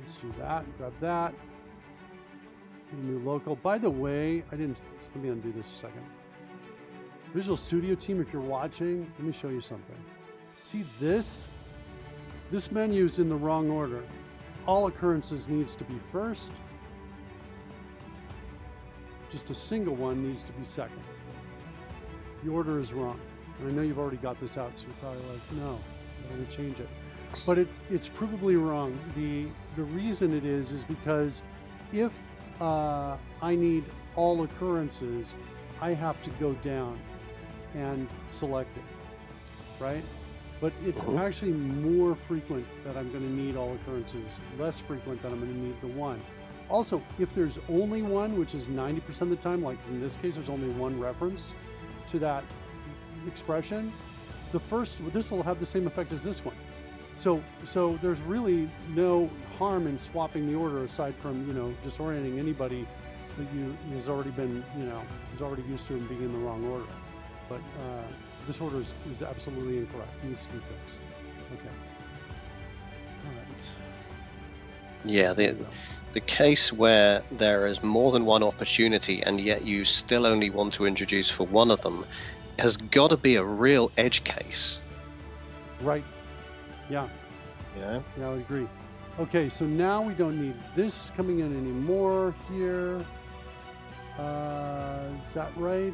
Let's do that. Grab that. A new local. By the way, let me undo this a second. Visual Studio team, if you're watching, let me show you something. See this? This menu is in the wrong order. All occurrences needs to be first. Just a single one needs to be second. the order is wrong. And I know you've already got this out, so you're probably like, no, I want to change it. But it's provably wrong. The reason it is because if I need all occurrences, I have to go down and select it, right? But it's actually more frequent that I'm going to need all occurrences, less frequent that I'm going to need the one. Also, if there's only one, which is 90% of the time, like in this case, there's only one reference to that expression, this will have the same effect as this one. So there's really no harm in swapping the order, aside from, disorienting anybody that has already been, is already used to them being in the wrong order. But this order is absolutely incorrect. It needs to be fixed. Okay. All right. Yeah, the case where there is more than one opportunity and yet you still only want to introduce for one of them has got to be a real edge case. Right. Yeah. Yeah. Yeah, I would agree. Okay, so now we don't need this coming in anymore here. Is that right?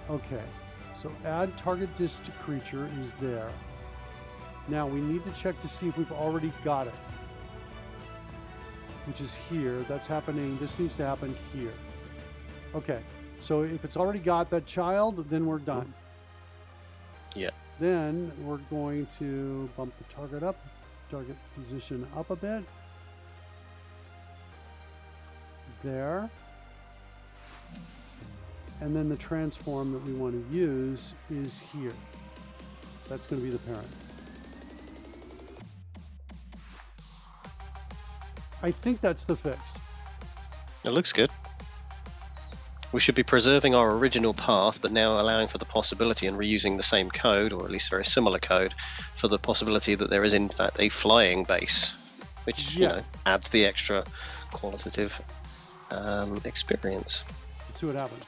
Okay, so add target disk to creature is there. Now we need to check to see if we've already got it, which is here. That's happening. This needs to happen here. Okay, so if it's already got that child, then we're done. Yeah. Then we're going to bump the target position up a bit. There. And then the transform that we want to use is here. That's going to be the parent. I think that's the fix. It looks good. We should be preserving our original path, but now allowing for the possibility and reusing the same code, or at least very similar code, for the possibility that there is in fact a flying base, which adds the extra qualitative experience. Let's see what happens.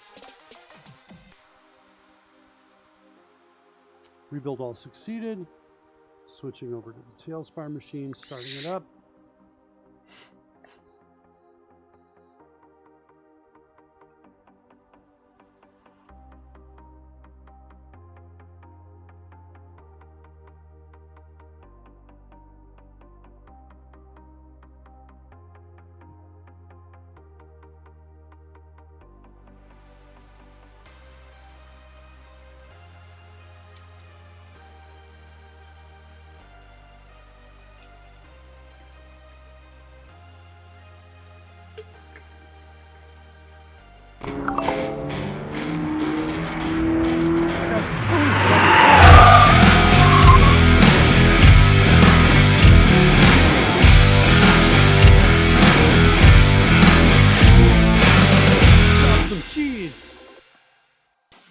Rebuild all succeeded. Switching over to the TaleSpire machine, starting it up.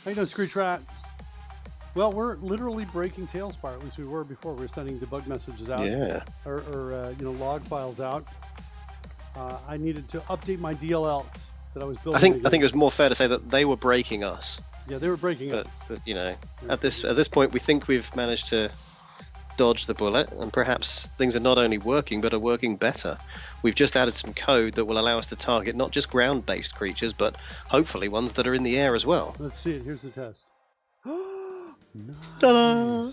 How you doing, Screech Rat? Well, we're literally breaking TaleSpire. At least we were before. We were sending debug messages out, or log files out. I needed to update my DLLs that I was building. I think it was more fair to say that they were breaking us. Yeah, they were breaking us. But at this point, we think we've managed to dodge the bullet, and perhaps things are not only working but are working better. We've just added some code that will allow us to target not just ground-based creatures, but hopefully ones that are in the air as well. Let's see it. Here's the test. Nice. Ta-da!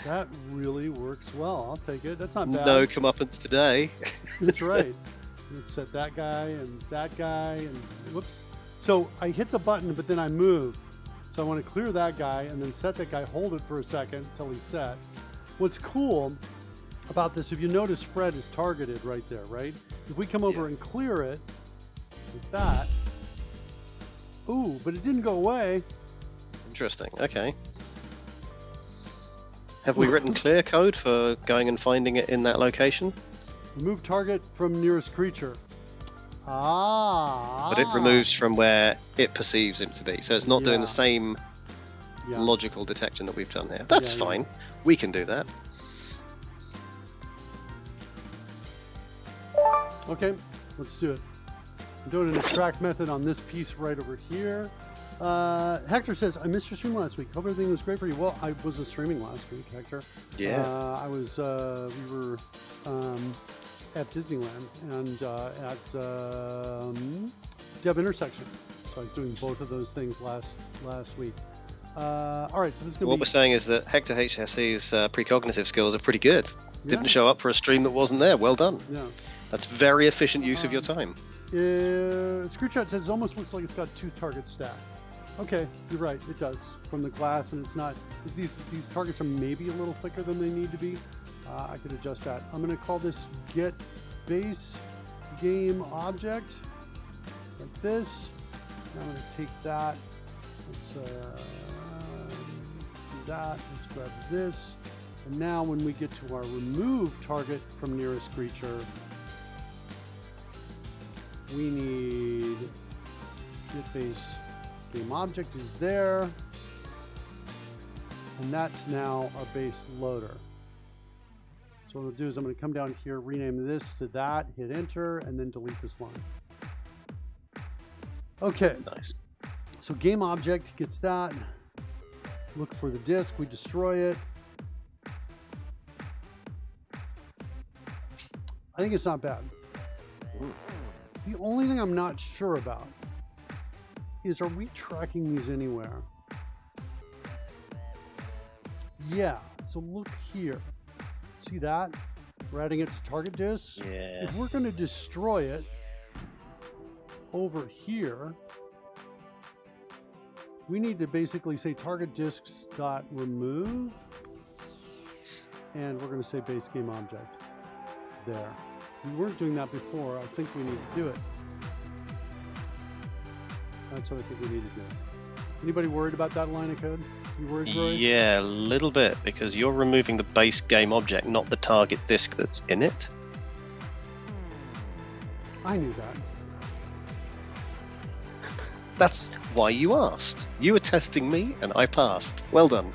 That really works well. I'll take it. That's not bad. No comeuppance today. That's right. Let's set that guy and whoops. So I hit the button, but then I move. So I want to clear that guy and then set that guy, hold it for a second until he's set. What's cool about this, if you notice, Fred is targeted right there, right? If we come over and clear it like that, ooh, but it didn't go away. Interesting. Okay. Have we written clear code for going and finding it in that location? Remove target from nearest creature. But it removes from where it perceives him to be. So it's not doing the same logical detection that we've done here. That's fine. Yeah. We can do that. Okay, let's do it. I'm doing an extract method on this piece right over here. Hector says, I missed your stream last week. Hope everything was great for you. Well, I wasn't streaming last week, Hector. Yeah. I was, we were at Disneyland and at Dev Intersection. So I was doing both of those things last week. All right, so this is What we're saying is that Hector HSE's precognitive skills are pretty good. Didn't show up for a stream that wasn't there. Well done. Yeah. That's very efficient use of your time. Screwshot says it almost looks like it's got 2 targets stacked. Okay, you're right. It does from the glass, and it's not. These targets are maybe a little thicker than they need to be. I could adjust that. I'm going to call this get base game object like this. Now I'm going to take that. Let's do that. Let's grab this. And now when we get to our remove target from nearest creature, we need get base game object is there. And that's now our base loader. So what we'll do is I'm going to come down here, rename this to that, hit enter, and then delete this line. Okay. Nice. So game object gets that. Look for the disk, we destroy it. I think it's not bad. The only thing I'm not sure about is, are we tracking these anywhere? Yeah, so look here. See that? We're adding it to target disk. Yeah. If we're going to destroy it over here, we need to basically say target disks dot remove, and we're going to say base game object there. We weren't doing that before. I think we need to do it. That's what I think we need to do. Anybody worried about that line of code? You worried, Roy? Yeah, a little bit, because you're removing the base game object, not the target disk that's in it. I knew that. That's why you asked. You were testing me, and I passed. Well done.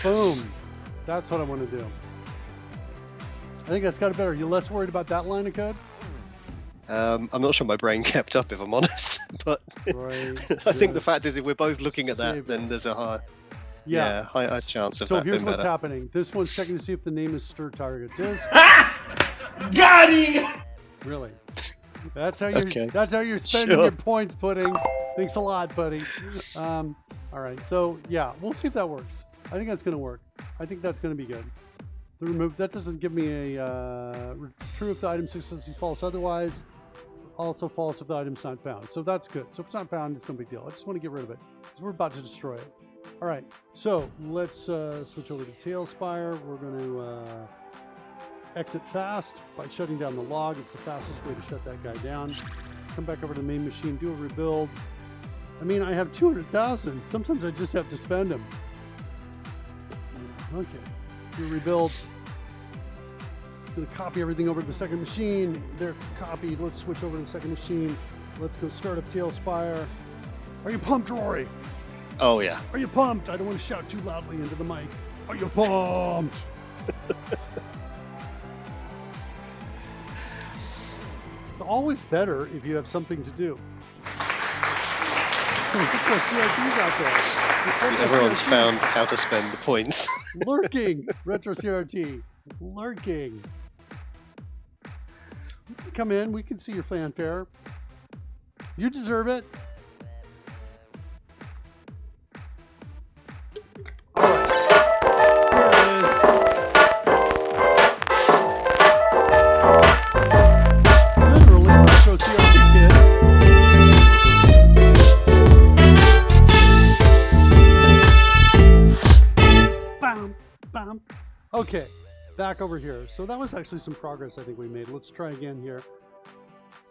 Boom. That's what I want to do. I think that's got it better. You less worried about that line of code? I'm not sure my brain kept up, if I'm honest. But Right. I think the fact is, if we're both looking at that, Save then it. there's a high Yeah. chance of So that here's being what's better. happening. This one's checking to see if the name is stir target disk. Got him! Really? That's how you. Okay. That's how you're spending Sure. your points, Pudding. Thanks a lot, buddy. All right. So yeah, we'll see if that works. I think that's going to work. I think that's going to be good. The remove that doesn't give me a true if the item successfully false. Otherwise, also false if the item's not found. So that's good. So if it's not found, it's no big deal. I just want to get rid of it because we're about to destroy it. All right. So let's switch over to TaleSpire. We're going to exit fast by shutting down the log. It's the fastest way to shut that guy down. Come back over to the main machine, do a rebuild. I mean, I have 200,000. Sometimes I just have to spend them. Okay, do a rebuild. It's gonna copy everything over to the second machine. There it's copied. Let's switch over to the second machine. Let's go start up TaleSpire. Are you pumped, Rory? Oh yeah. Are you pumped? I don't want to shout too loudly into the mic. Are you pumped? It's always better if you have something to do. Retro CRT's out there. Retro Everyone's CRT. found how to spend the points. Lurking. Retro CRT. Lurking. You can come in. We can see your fanfare. You deserve it. All right. Here it is. Literally, Retro CRT kids. Bam, bam. Okay, back over here. So that was actually some progress I think we made. Let's try again here.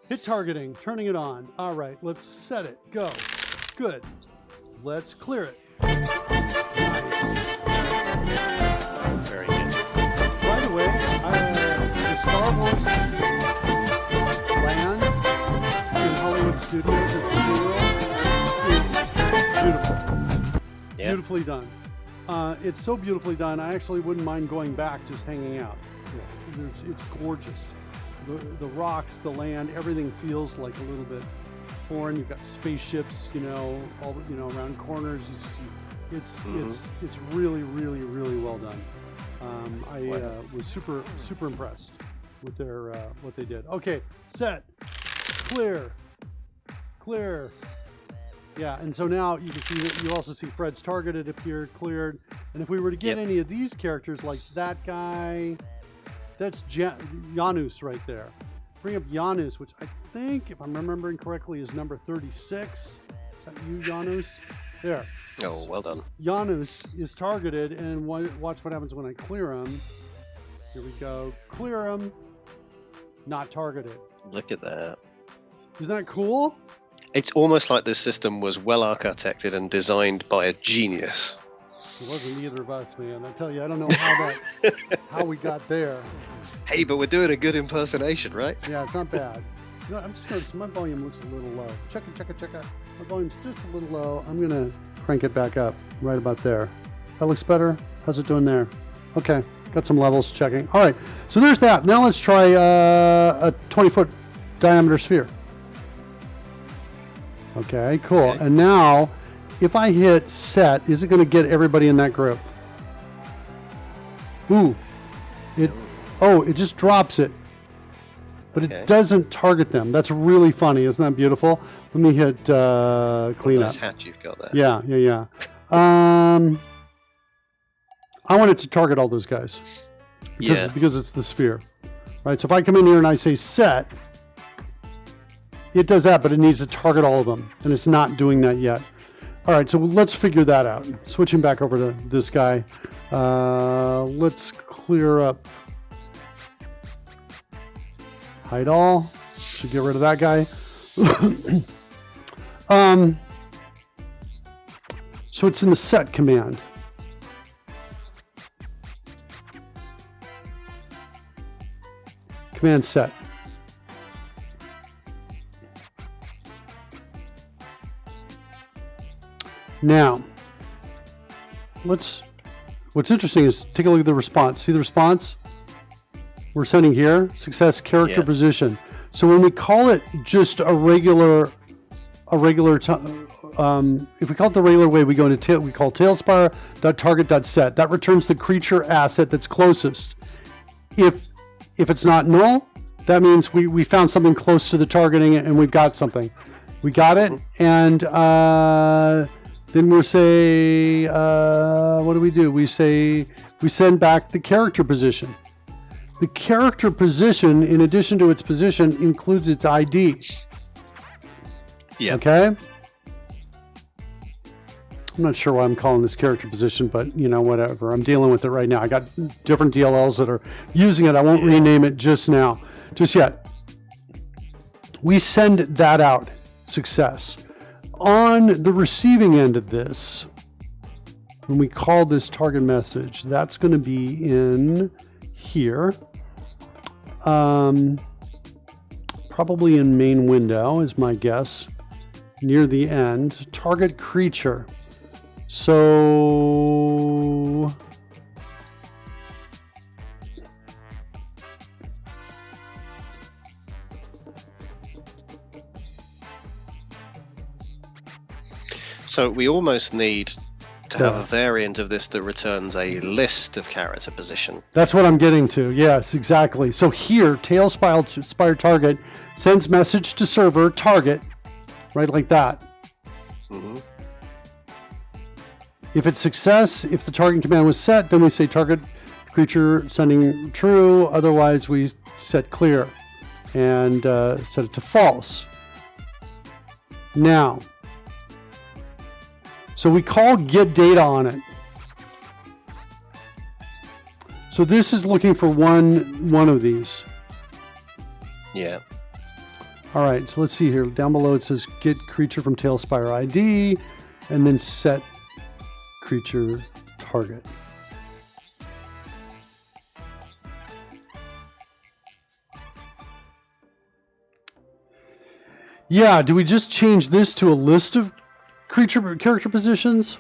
Hit targeting, turning it on. All right, let's set it. Go. Good. Let's clear it. Nice. Very good. By the way, the Star Wars land in Hollywood Studios at Disney World is beautiful. Yeah. Beautifully done. It's so beautifully done, I actually wouldn't mind going back, just hanging out. It's gorgeous. The rocks, the land, everything feels like a little bit foreign. You've got spaceships, all around corners. You see, it's really, really, really well done. I was super impressed. with their what they did. Okay, set, clear, clear. Yeah, and so now you can see that you also see Fred's targeted appeared, cleared. And if we were to get any of these characters, like that guy, that's Janus right there. Bring up Janus, which I think, if I'm remembering correctly, is number 36. Is that you, Janus? There. Oh, well done. Janus is targeted, and watch what happens when I clear him. Here we go. Clear him. Not targeted. Look at that. Isn't that cool? It's almost like this system was well architected and designed by a genius. It wasn't either of us, man. I tell you, I don't know how we got there. Hey, but we're doing a good impersonation, right? Yeah, it's not bad. You know, I'm just noticing my volume looks a little low. Check it. My volume's just a little low. I'm gonna crank it back up right about there. That looks better. How's it doing there? Okay, got some levels checking. All right, so there's that. Now let's try a 20-foot diameter sphere. Okay, cool. Okay. And now, if I hit set, is it going to get everybody in that group? Ooh. It just drops it. But it doesn't target them. That's really funny. Isn't that beautiful? Let me hit clean up. Nice hat you've got there. Yeah. I want it to target all those guys. Because it's the sphere. Right, so if I come in here and I say set, it does that, but it needs to target all of them, and it's not doing that yet. All right, so let's figure that out. Switching back over to this guy. Let's clear up. Hide all. Should get rid of that guy. So it's in the set command. Command set. Now, what's interesting is take a look at the response. See the response? We're sending here, success character position. So when we call it just a regular, if we call it the regular way, we go into we call TaleSpire.target.set. That returns the creature asset that's closest. If it's not null, that means we found something close to the targeting and we've got something. We got it, and then we'll say, what do? We send back the character position. The character position, in addition to its position, includes its ID. Yeah. Okay? I'm not sure why I'm calling this character position, but, whatever. I'm dealing with it right now. I got different DLLs that are using it. I won't rename it just yet. We send that out. Success. On the receiving end of this, when we call this target message, that's going to be in here. Probably in main window is my guess. Near the end. Target creature. So we almost need to have a variant of this that returns a list of character position. That's what I'm getting to. Yes, exactly. So here, TaleSpire target sends message to server target, right, like that. Mm-hmm. If it's success, if the target command was set, then we say target creature sending true. Otherwise, we set clear and set it to false. Now, so we call get data on it. So this is looking for one of these. Yeah. All right, so let's see here. Down below it says get creature from TaleSpire ID, and then set creature target. Yeah, do we just change this to a list of character positions?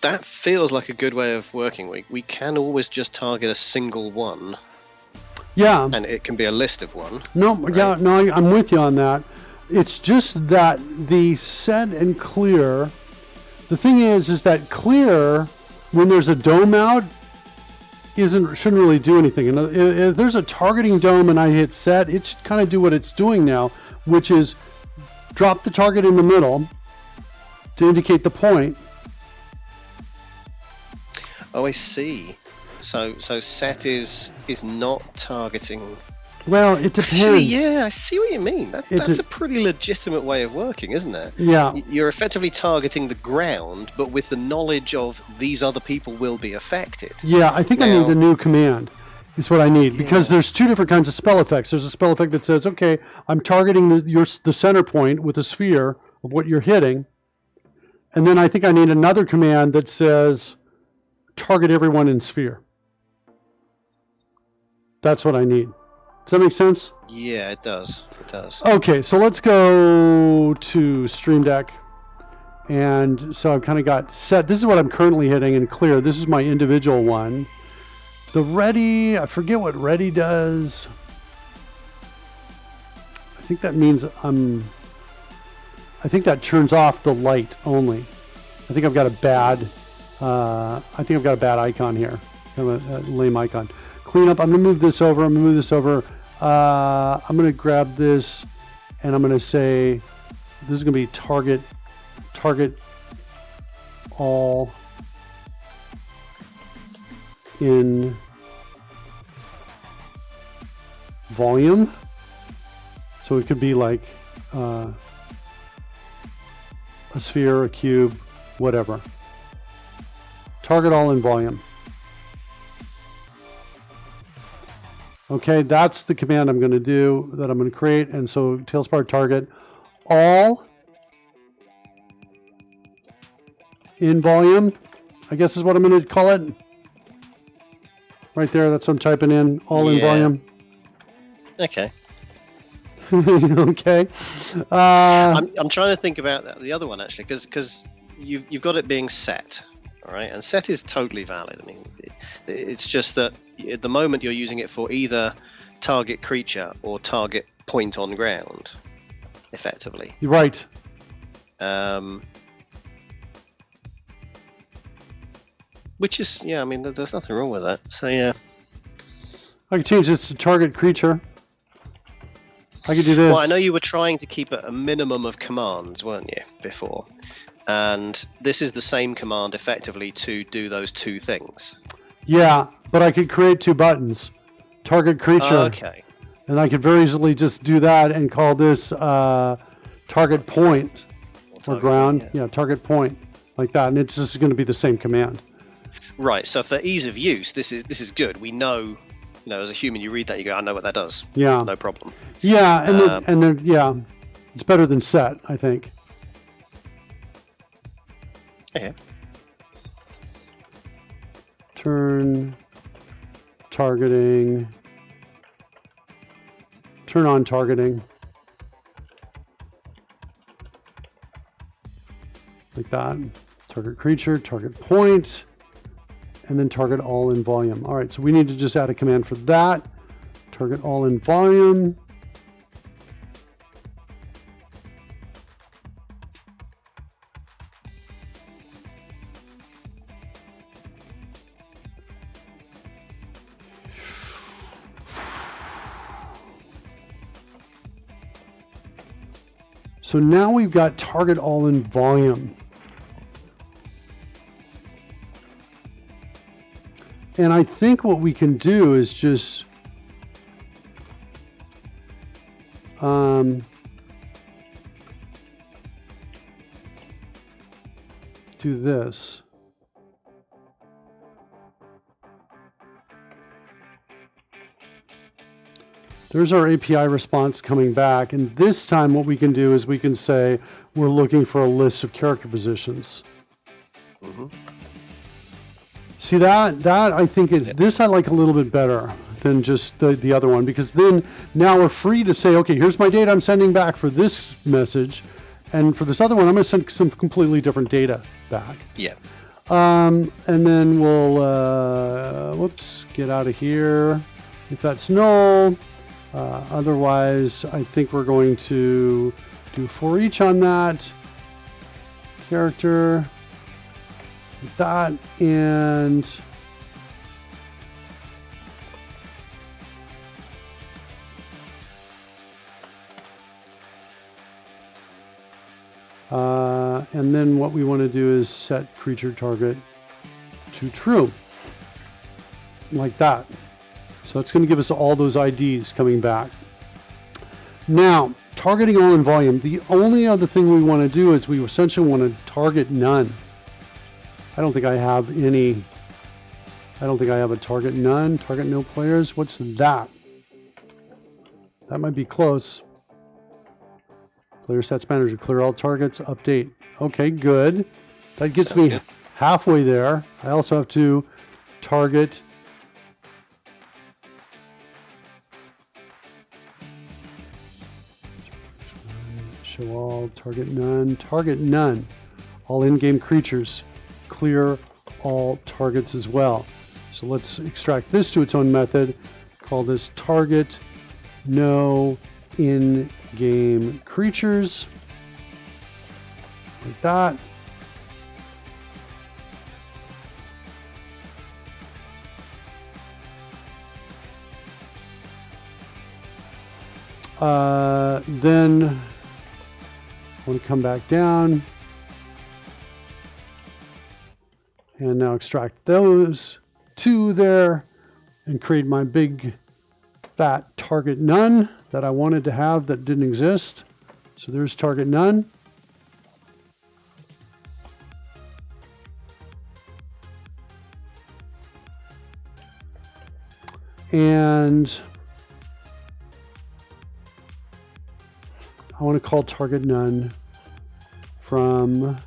That feels like a good way of working. We can always just target a single one. Yeah. And it can be a list of one. No, right? Yeah, no, I'm with you on that. It's just that the set and clear, the thing is that clear, when there's a dome out, shouldn't really do anything. And if there's a targeting dome and I hit set, it should kind of do what it's doing now, which is drop the target in the middle to indicate the point. Oh, I see. So set is not targeting. Well, it depends. Actually, yeah, I see what you mean. That's a pretty legitimate way of working, isn't it? Yeah. You're effectively targeting the ground, but with the knowledge of these other people will be affected. Yeah, I think I need a new command. Is what I need, because there's two different kinds of spell effects. There's a spell effect that says, okay, I'm targeting the center point with a sphere of what you're hitting. And then I think I need another command that says target everyone in sphere. That's what I need. Does that make sense? Yeah, it does. It does. Okay, so let's go to Stream Deck. And so I've kind of got set. This is what I'm currently hitting in clear. This is my individual one. The ready, I forget what ready does. I think that means I think that turns off the light only. I think I've got a bad icon here. Kind of a lame icon. Clean up. I'm gonna move this over. I'm gonna grab this, and I'm gonna say this is gonna be target all in volume. So it could be like a sphere, a cube, whatever. Target all in volume. Okay, that's the command I'm going to do, that I'm going to create. And so TaleSpire target all in volume, I guess is what I'm going to call it. Right there, that's what I'm typing in, all in volume. Okay. Okay. I'm trying to think about the other one, actually, because you've got it being set, all right? And set is totally valid. I mean, it's just that at the moment you're using it for either target creature or target point on ground, effectively. You're right. Which is, yeah, I mean, there's nothing wrong with that. So, yeah. I could change this to target creature. I could do this. Well, I know you were trying to keep a minimum of commands, weren't you, before? And this is the same command, effectively, to do those two things. Yeah, but I could create two buttons. Target creature. Okay. And I could very easily just do that and call this target point or ground. Yeah, target point, like that. And it's just going to be the same command. Right, so for ease of use, this is good. We know, as a human, you read that, you go, I know what that does. Yeah. No problem. Yeah, and then yeah, it's better than set, I think. Yeah. Turn targeting. Turn on targeting. Like that. Target creature, target point, and then target all in volume. All right, so we need to just add a command for that. Target all in volume. So now we've got target all in volume. And I think what we can do is just do this. There's our API response coming back, and this time what we can do is we can say we're looking for a list of character positions. Mm-hmm. See that I think is this I like a little bit better than just the other one, because then now we're free to say, okay, here's my data I'm sending back for this message, and for this other one I'm going to send some completely different data back. Yeah. And then we'll get out of here if that's null. Otherwise, I think we're going to do for each on that character, like that, and And then what we want to do is set creature target to true. Like that. So it's going to give us all those IDs coming back. Now, targeting all in volume. The only other thing we want to do is we essentially want to target none. I don't think I have any. I don't think I have a target none. Target no players. What's that? That might be close. Player stats manager. Clear all targets. Update. Okay, good. That gets Sounds me good. halfway there. I also have to target show all, target none, all in-game creatures, clear all targets as well. So let's extract this to its own method, call this target no in-game creatures, like that. Then I want to come back down and now extract those two there and create my big fat target none that I wanted to have that didn't exist. So there's target none. And I want to call target none from,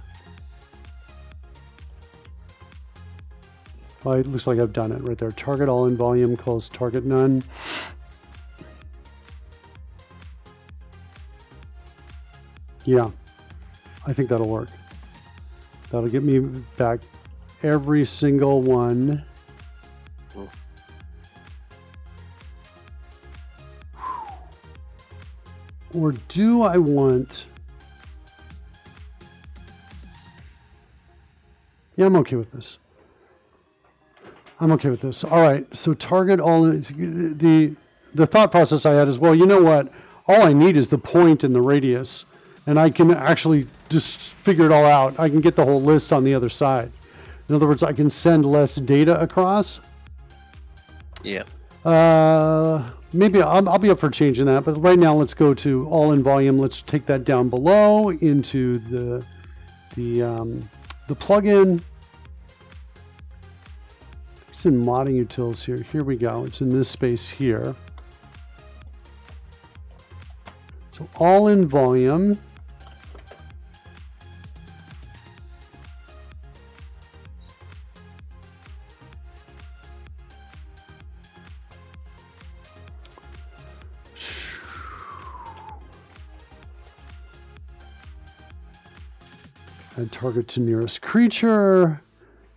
well, it looks like I've done it right there. Target all in volume calls target none. Yeah, I think that'll work. That'll get me back every single one. Or do I want... Yeah, I'm okay with this. I'm okay with this. All right, so target all... The thought process I had is, well, you know what? All I need is the point and the radius, and I can actually just figure it all out. I can get the whole list on the other side. In other words, I can send less data across. Yeah. Maybe I'll be up for changing that, but right now let's go to all in volume. Let's take that down below into the plugin. It's in modding utils here. Here we go. It's in this space here. So all in volume. Add target to nearest creature.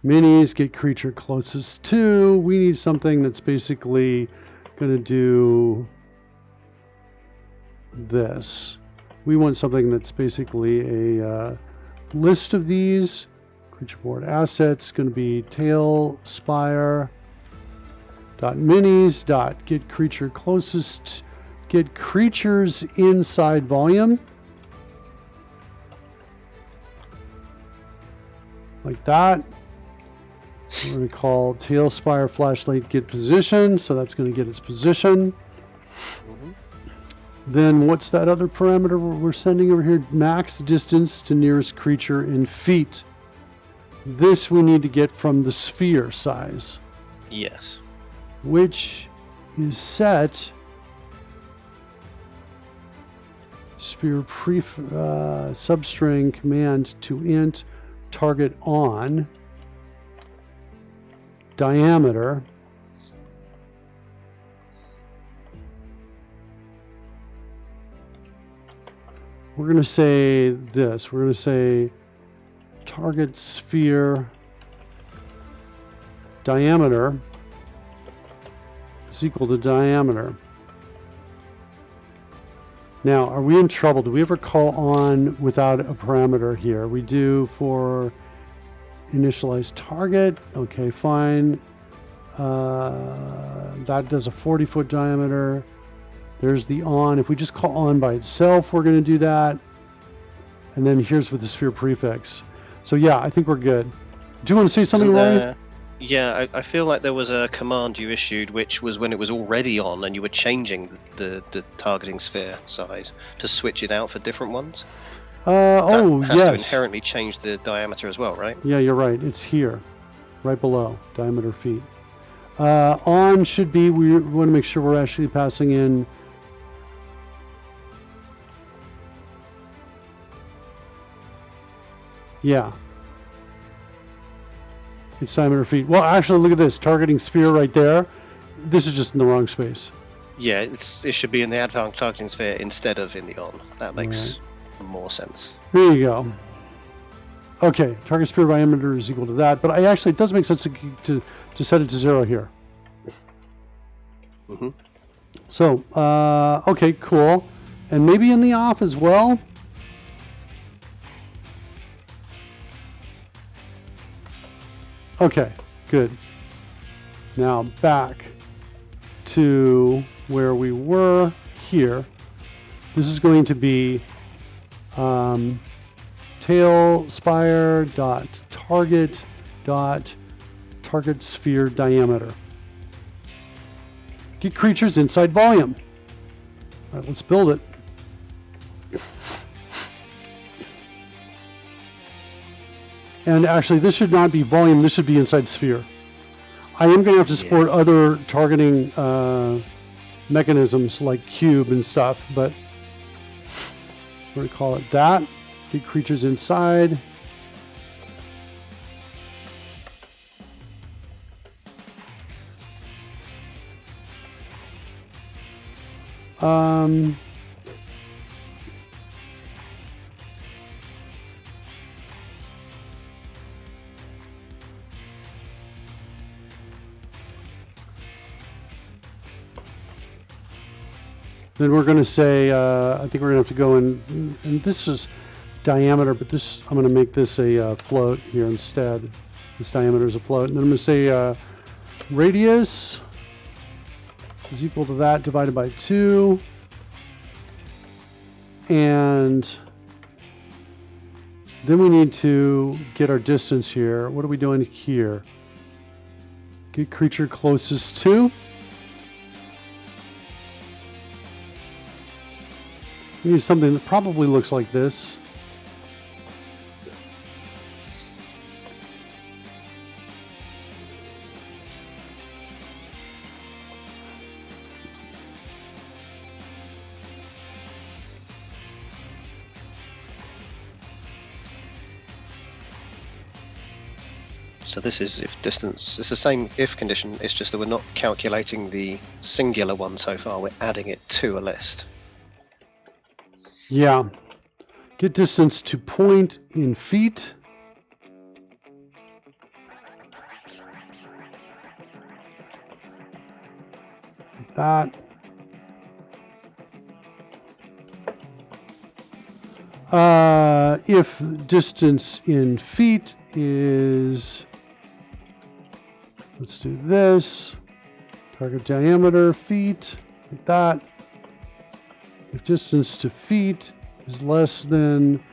Minis get creature closest to. We need something that's basically going to do this. We want something that's basically a list of these. Creature board assets going to be TaleSpire .minis get creature closest. Get creatures inside volume. Like that. We're going to call TaleSpire flashlight get position, so that's going to get its position. Then what's that other parameter we're sending over here? Max distance to nearest creature in feet. This we need to get from the sphere size. Yes. Which is set sphere substring command to int target on diameter we're going to say this. We're going to say target sphere diameter is equal to diameter. Now, are we in trouble? Do we ever call on without a parameter here? We do for initialize target. Okay, fine. That does a 40-foot diameter. There's the on. If we just call on by itself, we're going to do that. And then here's with the sphere prefix. So yeah, I think we're good. Do you want to say something, Isn't Rory? there- Yeah, I feel like there was a command you issued, which was when it was already on, and you were changing the targeting sphere size to switch it out for different ones. That has to Yes. inherently change the diameter as well, right? Yeah, you're right. It's here, right below diameter feet. On should be, we want to make sure we're actually passing in. Yeah. It's diameter feet. Well, actually, look at this. Targeting sphere right there. This is just in the wrong space. Yeah, it should be in the advanced targeting sphere instead of in the on. That makes more sense. There you go. Okay, target sphere diameter is equal to that, but it does make sense to set it to 0 here. Mm-hmm. So, okay, cool. And maybe in the off as well. Okay, good. Now back to where we were here. This is going to be TaleSpire.target sphere diameter. Get creatures inside volume. All right, let's build it. And actually, this should not be volume. This should be inside sphere. I am going to have to support other targeting mechanisms like cube and stuff, but we're going to call it that. Get creatures inside. Then we're going to say, I think we're going to have to go in, and this is diameter, but this, I'm going to make this a float here instead. This diameter is a float. And then I'm going to say radius is equal to that divided by 2. And then we need to get our distance here. What are we doing here? Get creature closest to. We need something that probably looks like this. So this is if distance. It's the same if condition. It's just that we're not calculating the singular one so far. We're adding it to a list. Yeah. Get distance to point in feet. Like that. If distance in feet is, let's do this. Target diameter, feet, like that. If distance to feet is less than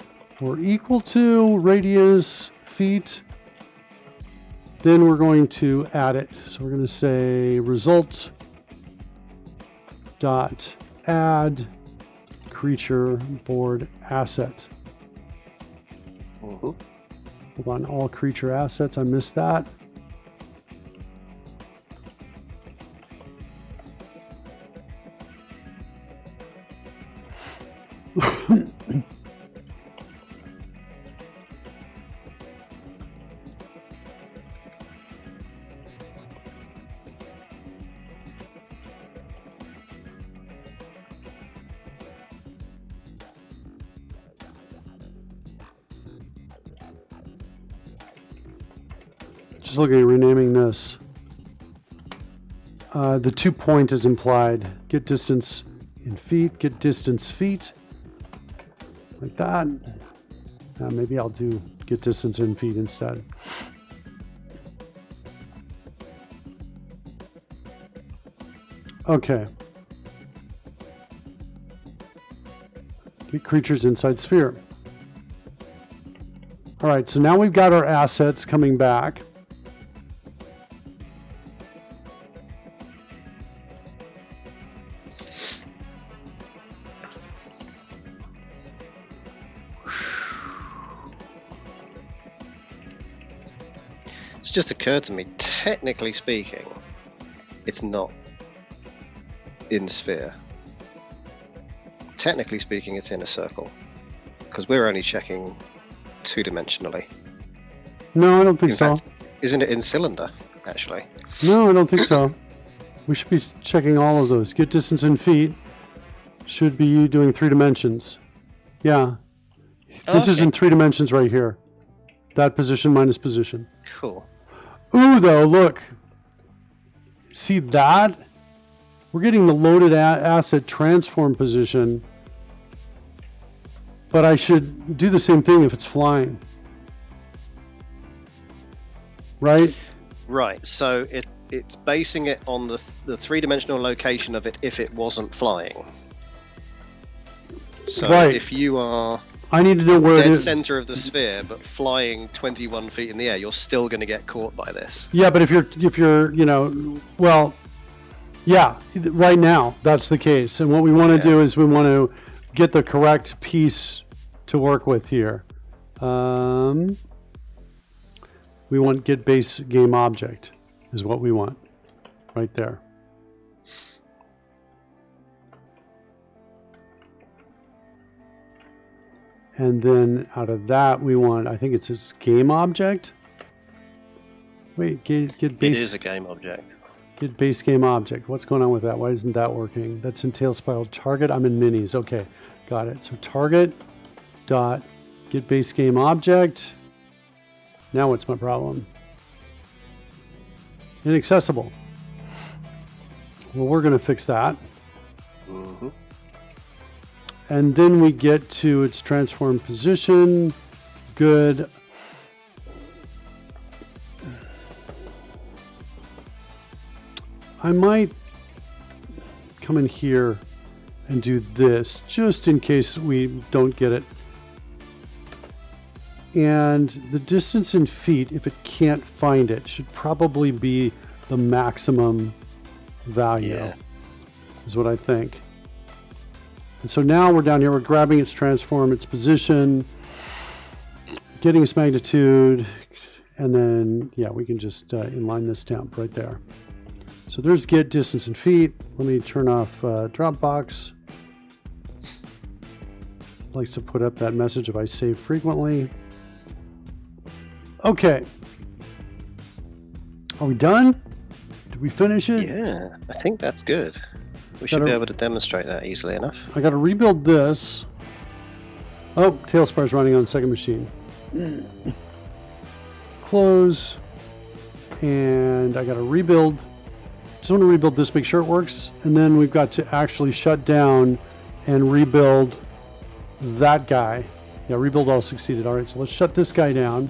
or equal to radius feet, then we're going to add it. So we're going to say result dot add creature board asset. Mm-hmm. Hold on, all creature assets. I missed that. Just looking at renaming this. The 2 point is implied. Get distance in feet, get distance feet. Like that. Maybe I'll do get distance in feet instead. Okay. Get creatures inside sphere. All right, so now we've got our assets coming back. It's just occurred to me, technically speaking, it's not in sphere. Technically speaking, it's in a circle. Because we're only checking two-dimensionally. No, I don't think In so. fact, isn't it in cylinder, actually? No, I don't think so. We should be checking all of those. Get distance in feet should be you doing 3 dimensions. Yeah. This is in 3 dimensions right here. That position minus position. Cool. Ooh, though, look. See that? We're getting the loaded asset transform position. But I should do the same thing if it's flying. Right? Right, so it's basing it on the three-dimensional location of it if it wasn't flying. So Right. if you are I need to know where it dead is. center of the sphere but flying 21 feet in the air, you're still going to get caught by this. Yeah, but if you're, well, yeah, right now that's the case. And what we want to do is we want to get the correct piece to work with here. We want get base game object is what we want right there. And then out of that we want, I think it's its game object. Wait, get base. It is a game object. Get base game object. What's going on with that? Why isn't that working? That's in TaleSpire. Target. I'm in minis. Okay, got it. So target dot get base game object. Now what's my problem? Inaccessible. Well, we're going to fix that. Mm-hmm. And then we get to its transformed position. Good. I might come in here and do this just in case we don't get it. And the distance in feet, if it can't find it, should probably be the maximum value, is what I think. And so now we're down here, we're grabbing its transform, its position, getting its magnitude, and then, yeah, we can just inline this temp right there. So there's get distance in feet. Let me turn off Dropbox. Likes to put up that message if I save frequently. Okay. Are we done? Did we finish it? Yeah, I think that's good. We should be able to demonstrate that easily enough. I got to rebuild this. Oh, TaleSpire's running on second machine. Close. And I got to rebuild. Just want to rebuild this, make sure it works. And then we've got to actually shut down and rebuild that guy. Yeah, rebuild all succeeded. All right, so let's shut this guy down.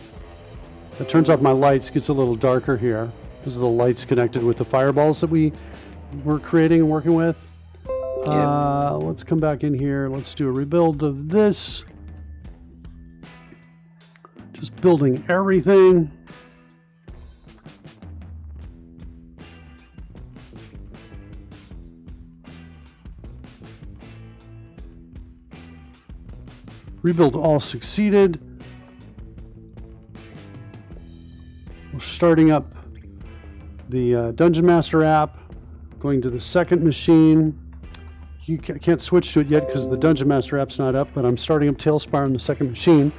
That turns off my lights, gets a little darker here. Those are the lights connected with the fireballs that we were creating and working with. Let's come back in here. Let's do a rebuild of this. Just building everything. Rebuild all succeeded. We're starting up the Dungeon Master app, going to the second machine. You can't switch to it yet because the Dungeon Master app's not up, but I'm starting up TaleSpire on the second machine.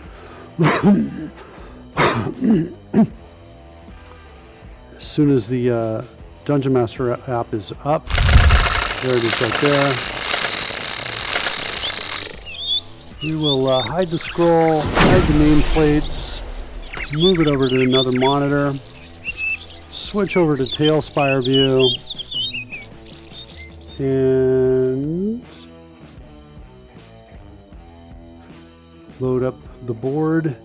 As soon as the Dungeon Master app is up, there it is right there. We will hide the scroll, hide the nameplates, move it over to another monitor, switch over to TaleSpire view, and load up the board.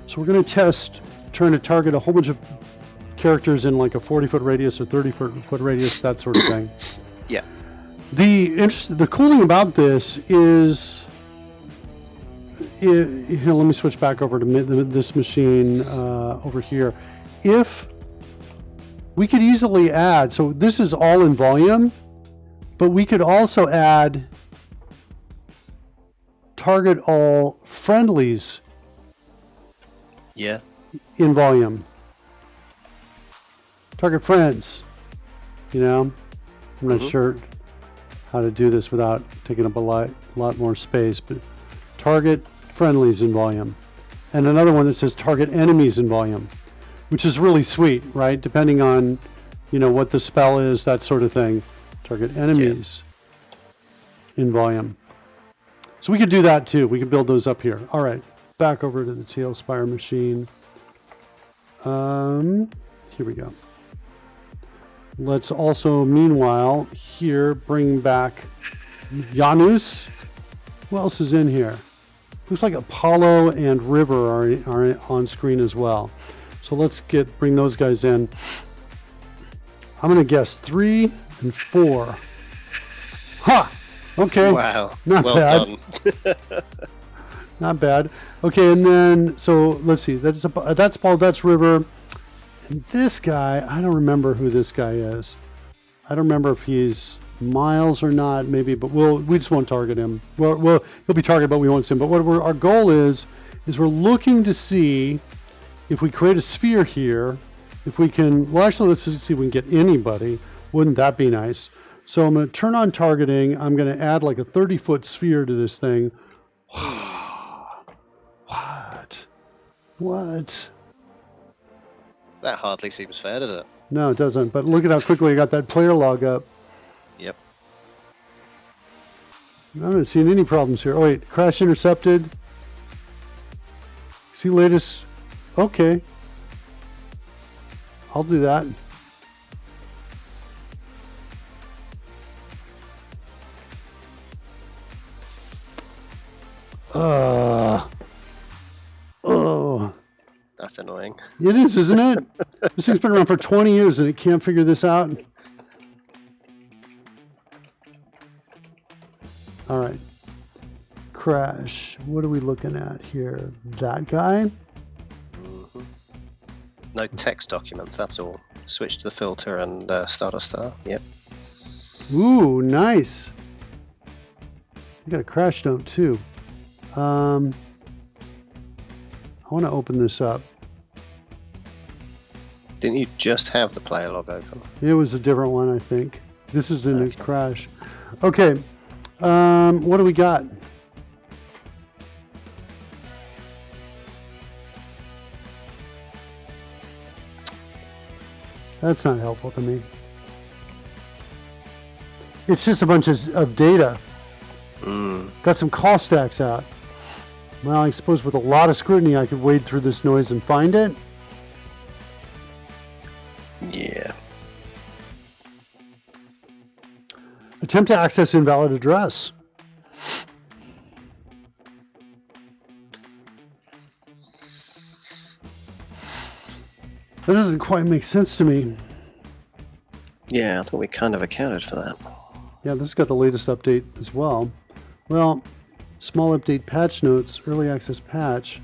So we're going to test trying to target a whole bunch of characters in like a 40-foot radius or 30-foot radius, that sort of thing. Yeah. The cool thing about this is here, let me switch back over to this machine over here. If we could easily add, so this is all in volume, but we could also add target all friendlies Yeah. in volume. Target friends, you know? I'm not sure how to do this without taking up a lot more space, but target friendlies in volume. And another one that says target enemies in volume, which is really sweet, right? Depending on, you know, what the spell is, that sort of thing. Target enemies in volume. So we could do that too. We could build those up here. All right, back over to the TaleSpire machine. Here we go. Let's also, meanwhile, here bring back Janus. Who else is in here? Looks like Apollo and River are on screen as well. So let's bring those guys in. I'm gonna guess 3 and 4. Ha! Okay. Wow. Not well bad. done. Not bad. Okay, and then so let's see. That's Paul. That's River. And this guy, I don't remember who this guy is. I don't remember if he's Miles or not. Maybe, but we just won't target him. Well, he'll be targeted, but we won't see him. But what our goal is we're looking to see if we create a sphere here, if we can. Well, actually, let's see if we can get anybody. Wouldn't that be nice? So I'm going to turn on targeting. I'm going to add like a 30-foot sphere to this thing. What? That hardly seems fair, does it? No, it doesn't. But look at how quickly I got that player log up. Yep. I haven't seen any problems here. Oh, wait. Crash intercepted. See latest. Okay. I'll do that. Oh. That's annoying. It is, isn't it? This thing's been around for 20 years and it can't figure this out. All right. Crash. What are we looking at here? That guy? No text documents, that's all. Switch to the filter and start a star. Yep. Ooh, nice. You got a crash note too. I want to open this up. Didn't you just have the player log open? It was a different one, I think. This is in a crash. Okay. What do we got? That's not helpful to me. It's just a bunch of data. Got some cost stacks out. Well, I suppose with a lot of scrutiny, I could wade through this noise and find it. Yeah. Attempt to access invalid address. That doesn't quite make sense to me. Yeah, I thought we kind of accounted for that. Yeah, this has got the latest update as well. Well, small update patch notes, early access patch.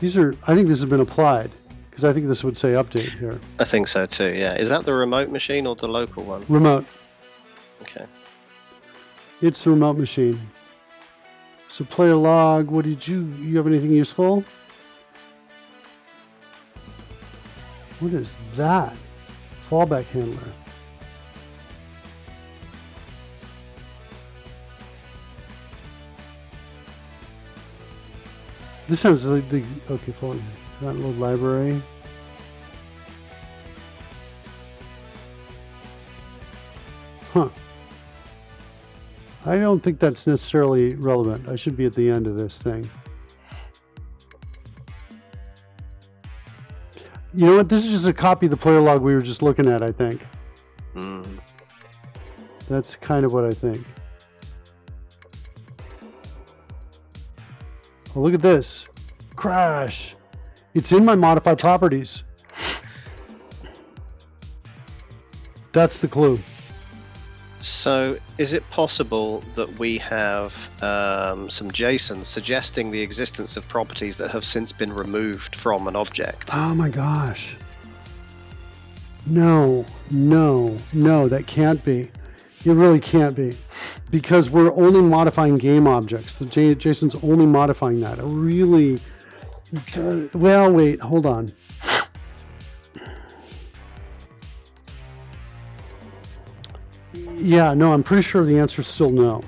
These are, I think this has been applied because I think this would say update here. I think so too, yeah. Is that the remote machine or the local one? Remote. Okay. It's the remote machine. So player log, what did you have anything useful? What is that? Fallback handler. This sounds like the, okay, fine. That little library. Huh. I don't think that's necessarily relevant. I should be at the end of this thing. You know what? This is just a copy of the player log we were just looking at, I think. That's kind of what I think. Oh, look at this. Crash. It's in my modify properties. That's the clue. So, is it possible that we have some JSON suggesting the existence of properties that have since been removed from an object? Oh my gosh. No, that can't be. It really can't be. Because we're only modifying game objects. The JSON's only modifying that. It really... well, wait, hold on. Yeah, no, I'm pretty sure the answer is still no.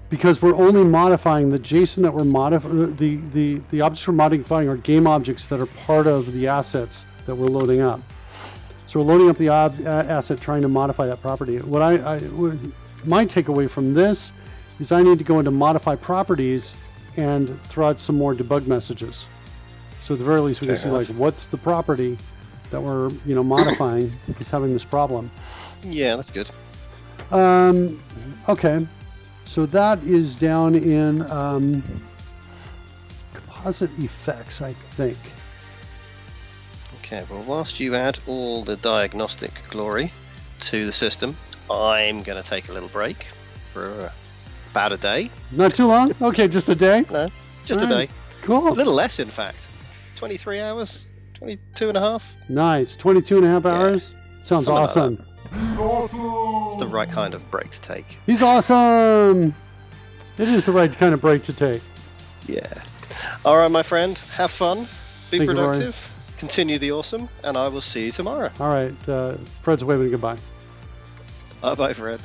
Because we're only modifying the JSON that we're modifying, the objects we're modifying are game objects that are part of the assets that we're loading up. So we're loading up the asset, trying to modify that property. What my takeaway from this is I need to go into modify properties and throw out some more debug messages. So at the very least, we can see like what's the property that we're modifying is having this problem. Yeah, that's good. Okay, so that is down in composite effects, I think. Okay, well, whilst you add all the diagnostic glory to the system, I'm going to take a little break for about a day. Not too long? Okay, just a day? No, just a day. Cool. A little less, in fact. 23 hours, 22 and a half. Nice. 22 and a half hours? Sounds Something like awesome. It's the right kind of break to take. He's awesome. It is the right kind of break to take. Yeah. All right, my friend. Have fun. Be Thank you, Rory. productive. Continue the awesome, and I will see you tomorrow. All right. Fred's waving goodbye. Bye-bye, Fred.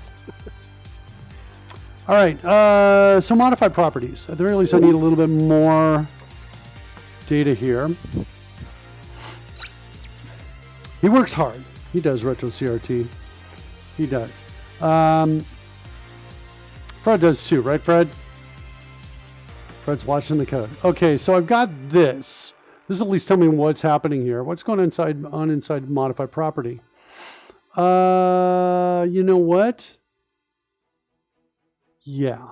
All right. So modified properties. At the very least, I need a little bit more data here. He works hard. He does, Retro CRT. He does. Fred does too, right, Fred? Fred's watching the code. Okay, so I've got this. This at least tell me what's happening here. What's going on inside modify property? You know what? Yeah.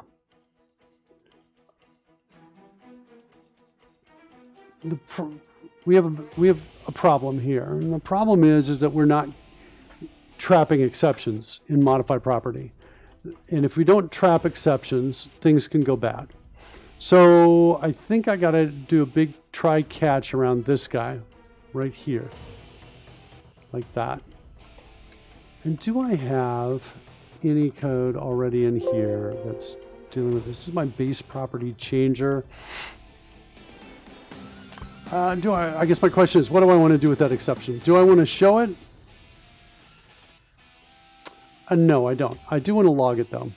We have a problem here, and the problem is that we're not trapping exceptions in modify property, and if we don't trap exceptions, things can go bad. So I think I got to do a big try catch around this guy right here, like that. And do I have any code already in here that's dealing with this? This is my base property changer. I guess my question is, what do I want to do with that exception? Do I want to show it? No, I don't. I do want to log it though.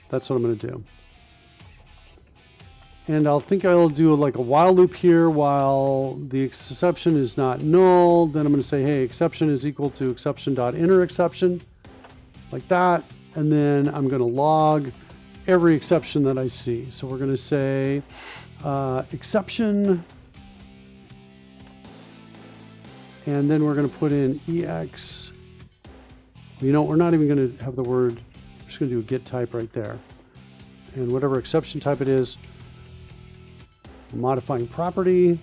That's what I'm going to do. And I'll do like a while loop here while the exception is not null. Then I'm going to say, hey, exception is equal to exception.innerException, like that. And then I'm going to log every exception that I see. So we're going to say exception, and then we're going to put in EX. We're not even going to have the word. We're just going to do a get type right there. And whatever exception type it is, modifying property.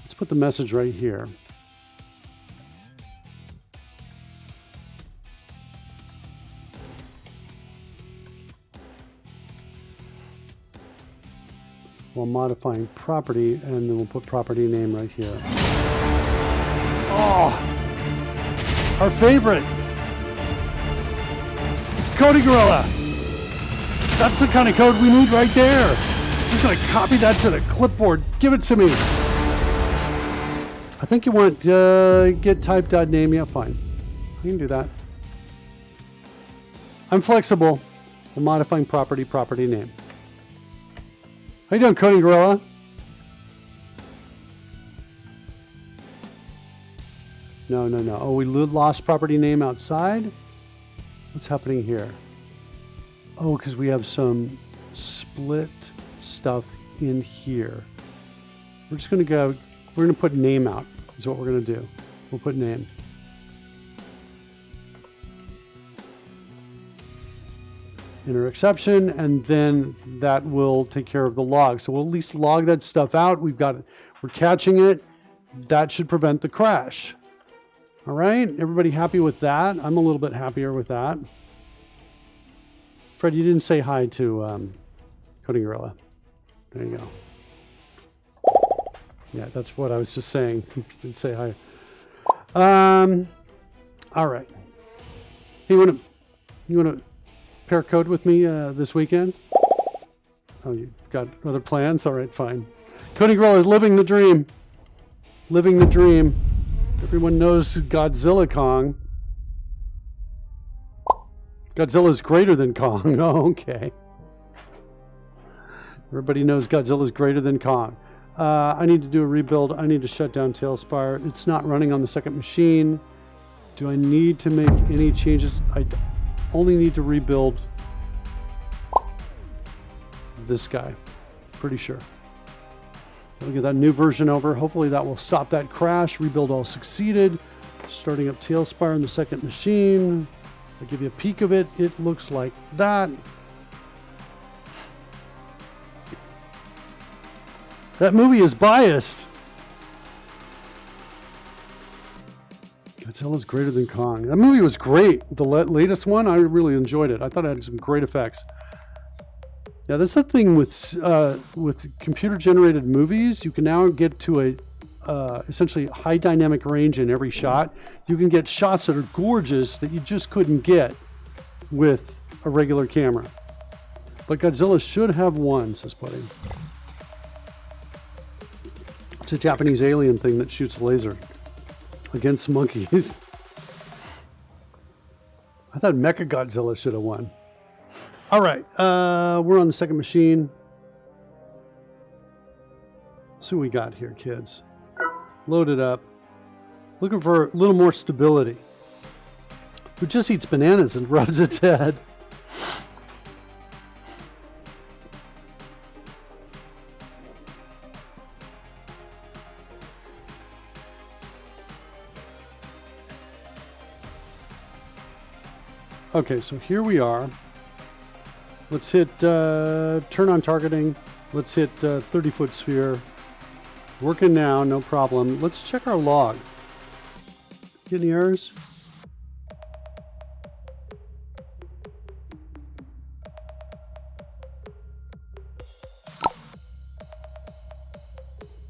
Let's put the message right here. While modifying property, and then we'll put property name right here. Oh, our favorite. It's Coding Gorilla. That's the kind of code we need right there. I'm just gonna copy that to the clipboard. Give it to me. I think you want get type.name. Yeah, fine. You can do that. I'm flexible. I'm modifying property name. How you doing, Coding Gorilla? No. Oh, we lost property name outside? What's happening here? Oh, because we have some split stuff in here. We're just going to go, we're going to put name out is what we're going to do. We'll put name. inner exception, and then that will take care of the log. So we'll at least log that stuff out. We're catching it. That should prevent the crash. All right, everybody happy with that? I'm a little bit happier with that. Fred, you didn't say hi to Coding Gorilla. There you go. Yeah, that's what I was just saying. Didn't say hi. All right. Hey, you wanna pair code with me this weekend? Oh, you got other plans? All right, fine. Coding Gorilla is living the dream. Living the dream. Everyone knows Godzilla Kong. Godzilla's greater than Kong. Oh, okay. Everybody knows Godzilla's greater than Kong. I need to do a rebuild. I need to shut down TaleSpire. It's not running on the second machine. Do I need to make any changes? I only need to rebuild this guy. Pretty sure. I'll get that new version over. Hopefully that will stop that crash. Rebuild all succeeded. Starting up TaleSpire on the second machine. I'll give you a peek of it. It looks like that. That movie is biased. Godzilla's greater than Kong. That movie was great. The latest one, I really enjoyed it. I thought it had some great effects. Now, that's the thing with computer-generated movies. You can now get to a essentially high dynamic range in every shot. You can get shots that are gorgeous that you just couldn't get with a regular camera. But Godzilla should have one, says Buddy. It's a Japanese alien thing that shoots a laser against monkeys. I thought Mechagodzilla should have won. All right, we're on the second machine. Let's see what we got here, kids. Load it up. Looking for a little more stability. Who just eats bananas and rubs its head? Okay, so here we are. Let's hit turn on targeting. Let's hit 30-foot sphere. Working now, no problem. Let's check our log. Get any errors?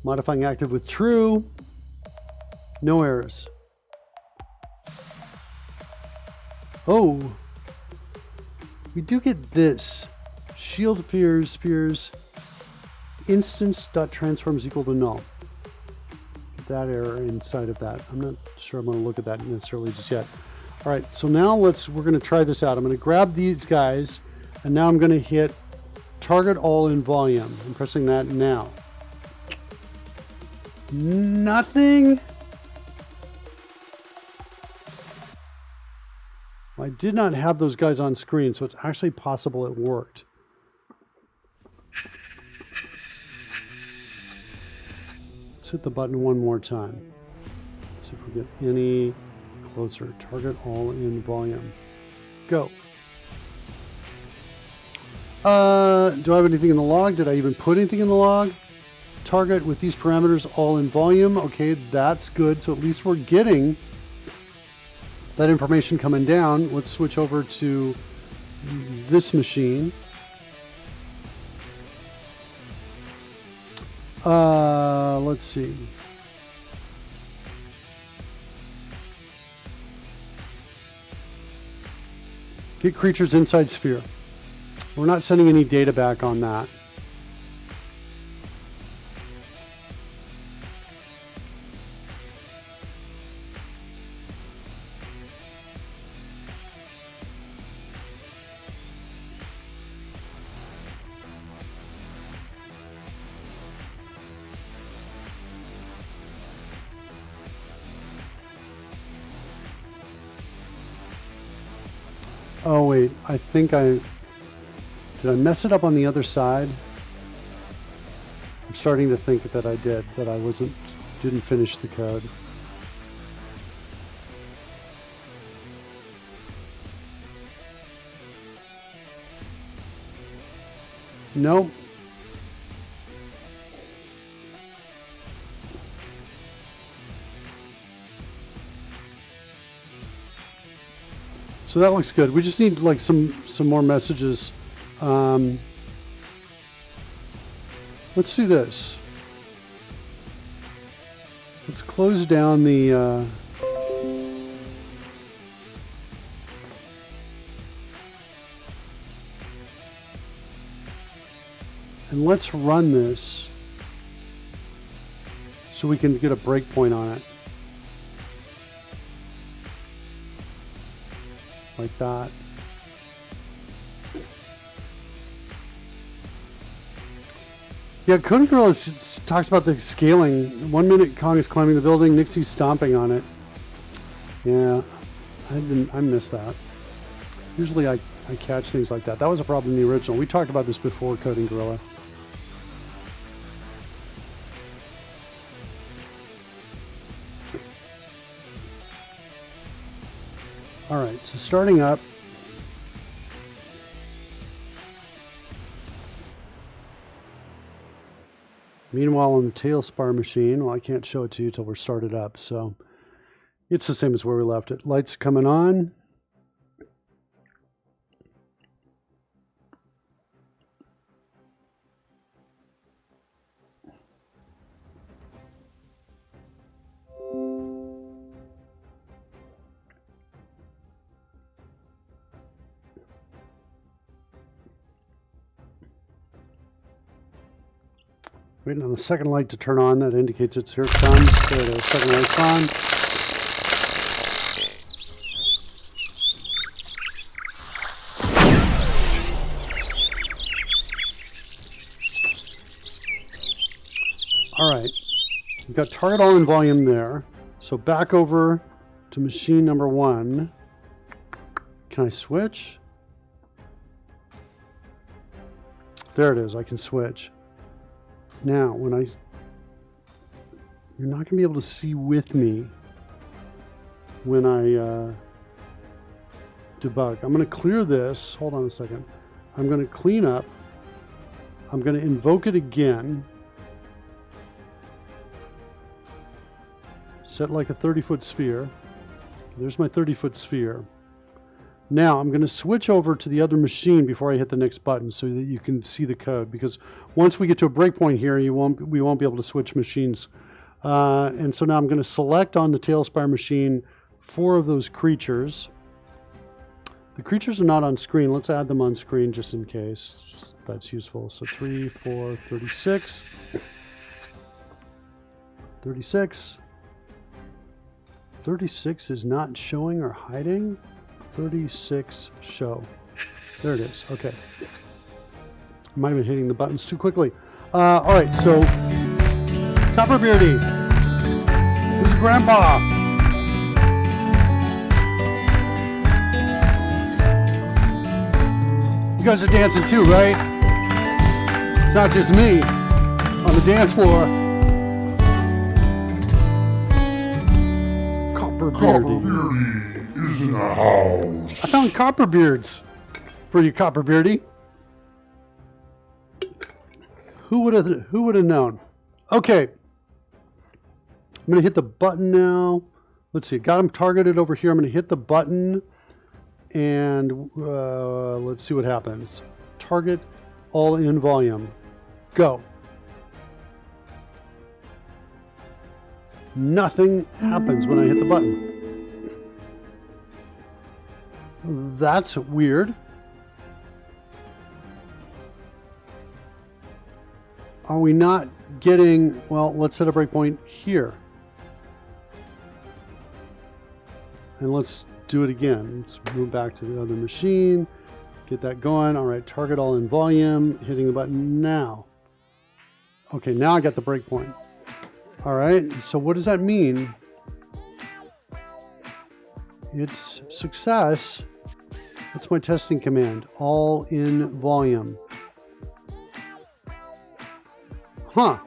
Modifying active with true. No errors. Oh. We do get this. Shield spheres instance.transforms equal to null. Get that error inside of that. I'm not sure I'm going to look at that necessarily just yet. All right, so now we're going to try this out. I'm going to grab these guys, and now I'm going to hit target all in volume. I'm pressing that now. Nothing. I did not have those guys on screen, so it's actually possible it worked. Let's hit the button one more time. See if we get any closer. Target all in volume. Go. Do I have anything in the log? Did I even put anything in the log? Target with these parameters all in volume. Okay, that's good. So at least we're getting that information coming down. Let's switch over to this machine. Let's see. Get creatures inside sphere. We're not sending any data back on that. Oh wait, I think did I mess it up on the other side? I'm starting to think that I did, that I didn't finish the code. Nope. So that looks good. We just need like some more messages. Let's do this. Let's close down the and let's run this so we can get a breakpoint on it. Like that. Yeah, Coding Gorilla talks about the scaling. 1 minute Kong is climbing the building, Nixie's stomping on it. Yeah, I missed that. Usually I catch things like that. That was a problem in the original. We talked about this before, Coding Gorilla. All right, so starting up. Meanwhile, on the TaleSpire machine, well, I can't show it to you till we're started up, so it's the same as where we left it. Lights coming on. Waiting on the second light to turn on. That indicates it's here it comes. There it is. Second light's on. All right. We've got target all in volume there. So back over to machine number 1. Can I switch? There it is. I can switch. Now, you're not going to be able to see with me when I debug. I'm going to clear this. Hold on a second. I'm going to clean up. I'm going to invoke it again. Set like a 30-foot sphere. There's my 30-foot sphere. Now I'm going to switch over to the other machine before I hit the next button so that you can see the code, because once we get to a breakpoint here, we won't be able to switch machines. And so now I'm going to select on the TaleSpire machine 4 of those creatures. The creatures are not on screen. Let's add them on screen just in case that's useful. So 3, 4, 36. 36. 36 is not showing or hiding. 36 show. There it is. Okay. I might have been hitting the buttons too quickly. All right, so Copperbeardy. Who's Grandpa? You guys are dancing too, right? It's not just me on the dance floor. Copperbeardy is in the house. I found Copperbeards for you, Copperbeardy. Who would have known? Okay. I'm going to hit the button now. Let's see. Got them targeted over here. I'm going to hit the button and let's see what happens. Target all in volume. Go. Nothing happens when I hit the button. That's weird. Are we not getting, well, let's set a breakpoint here. And let's do it again. Let's move back to the other machine. Get that going. All right, target all in volume. Hitting the button now. Okay, now I got the breakpoint. All right, so what does that mean? It's success. What's my testing command? All in volume. Huh.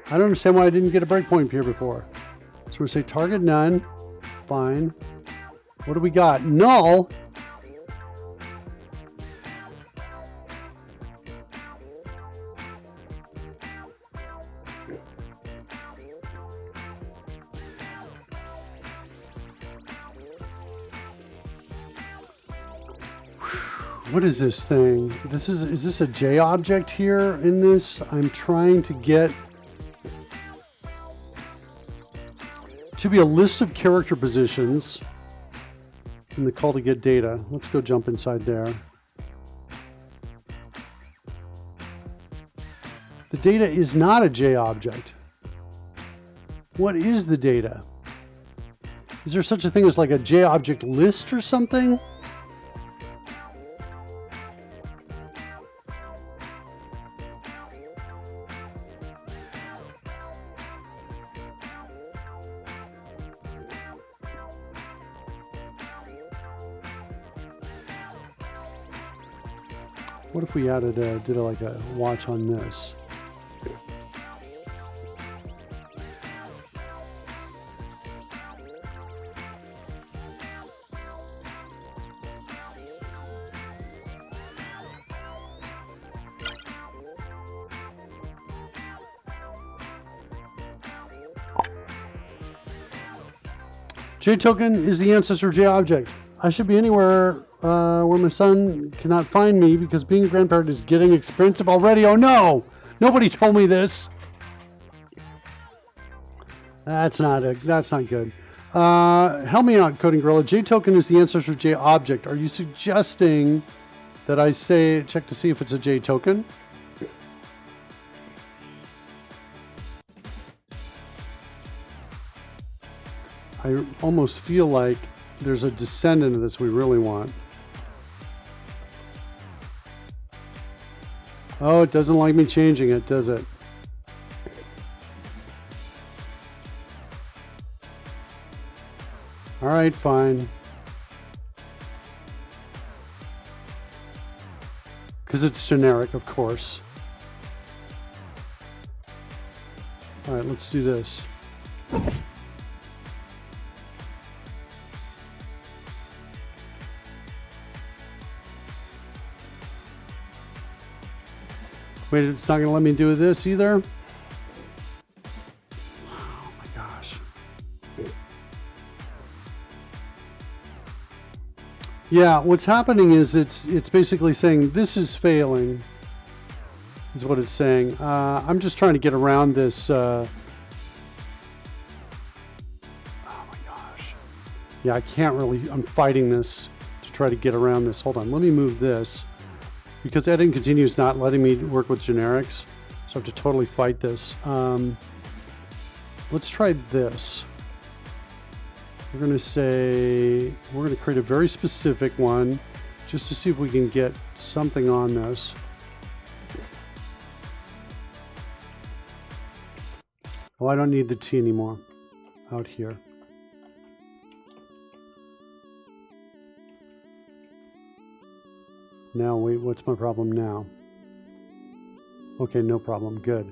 I don't understand why I didn't get a breakpoint here before. So we say target none. Fine. What do we got? Null. What is this thing? Is this a J object here in this? I'm trying to get... It should be a list of character positions in the call to get data. Let's go jump inside there. The data is not a J object. What is the data? Is there such a thing as like a J object list or something? What if we added did like a watch on this? J token is the ancestor of J object. I should be anywhere where my son cannot find me because being a grandparent is getting expensive already. Oh no! Nobody told me this. That's not good. Help me out, Coding Gorilla. J token is the ancestor of J object. Are you suggesting that I say check to see if it's a J token? I almost feel like there's a descendant of this we really want. Oh, it doesn't like me changing it, does it? All right, fine. Because it's generic, of course. All right, let's do this. Wait, it's not going to let me do this either? Oh my gosh. Yeah, what's happening is it's basically saying this is failing, is what it's saying. I'm just trying to get around this. Oh my gosh. Yeah, I can't really, I'm fighting this to try to get around this. Hold on, let me move this. Because edit and continue is not letting me work with generics, so I have to totally fight this. Let's try this. We're going to say, we're going to create a very specific one just to see if we can get something on this. Oh, I don't need the T anymore out here. Now, wait, what's my problem now? Okay, no problem, good.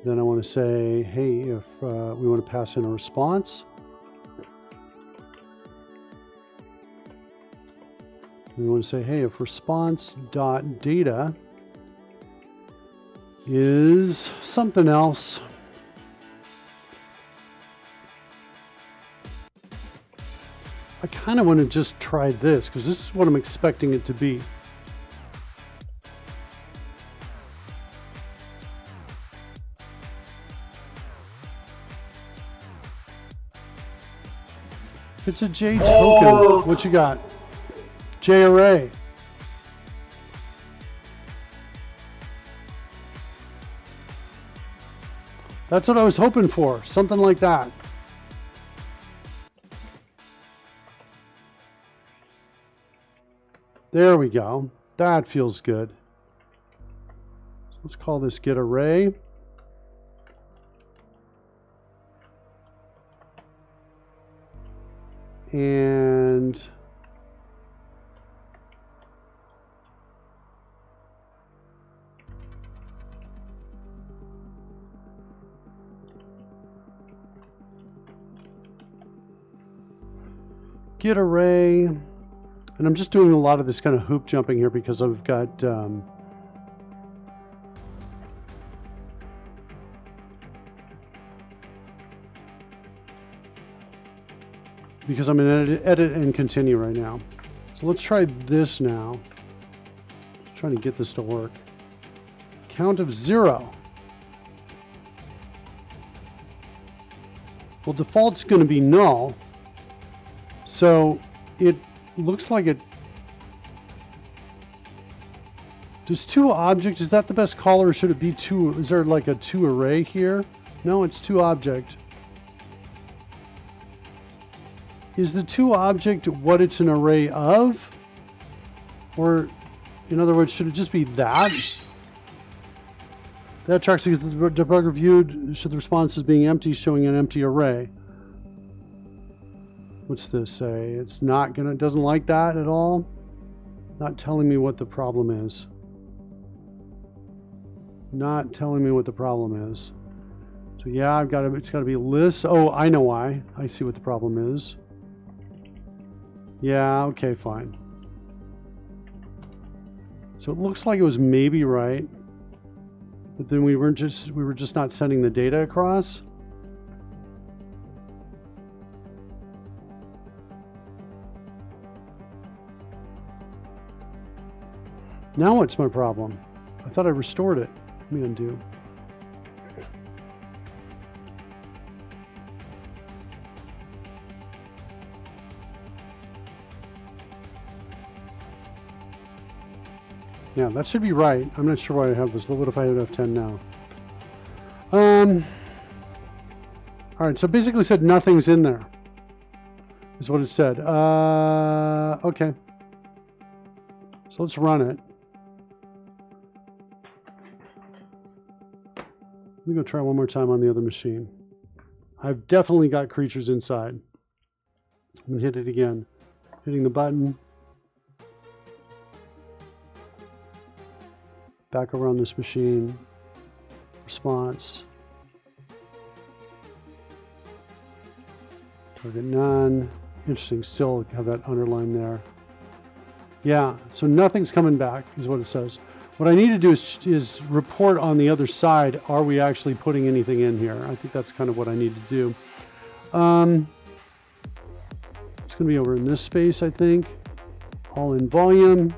Then I want to say, hey, if we want to pass in a response. We want to say, hey, if response.data is something else. I kind of want to just try this because this is what I'm expecting it to be. It's a J token. What you got? J array. That's what I was hoping for. Something like that. There we go. That feels good. So let's call this get array. And get array. And I'm just doing a lot of this kind of hoop jumping here because I've got because I'm in edit and continue right now. So let's try this now. trying to get this to work. Count of 0. Well, default's going to be null. So it looks like it. Does 2 object, is that the best caller, or should it be 2? Is there like a 2 array here? No, it's 2 object. Is the 2 object what it's an array of? Or, in other words, should it just be that? That tracks because the debugger viewed should the response as being empty, showing an empty array. What's this say? It's not gonna, doesn't like that at all. Not telling me what the problem is. Not telling me what the problem is. So yeah, I've got to, it's got to be list. Oh, I know why. I see what the problem is. Yeah, okay, fine. So it looks like it was maybe right. But then we were just not sending the data across. Now what's my problem? I thought I restored it. Let me undo. Yeah, that should be right. I'm not sure why I have this. What if I had F10 now? All right, so basically said nothing's in there. Is what it said. Okay. So let's run it. Let me go try one more time on the other machine. I've definitely got creatures inside. I'm gonna hit it again. Hitting the button. Back over on this machine. Response. Target none. Interesting, still have that underline there. Yeah, so nothing's coming back is what it says. What I need to do is report on the other side, are we actually putting anything in here? I think that's kind of what I need to do. It's going to be over in this space, I think. All in volume.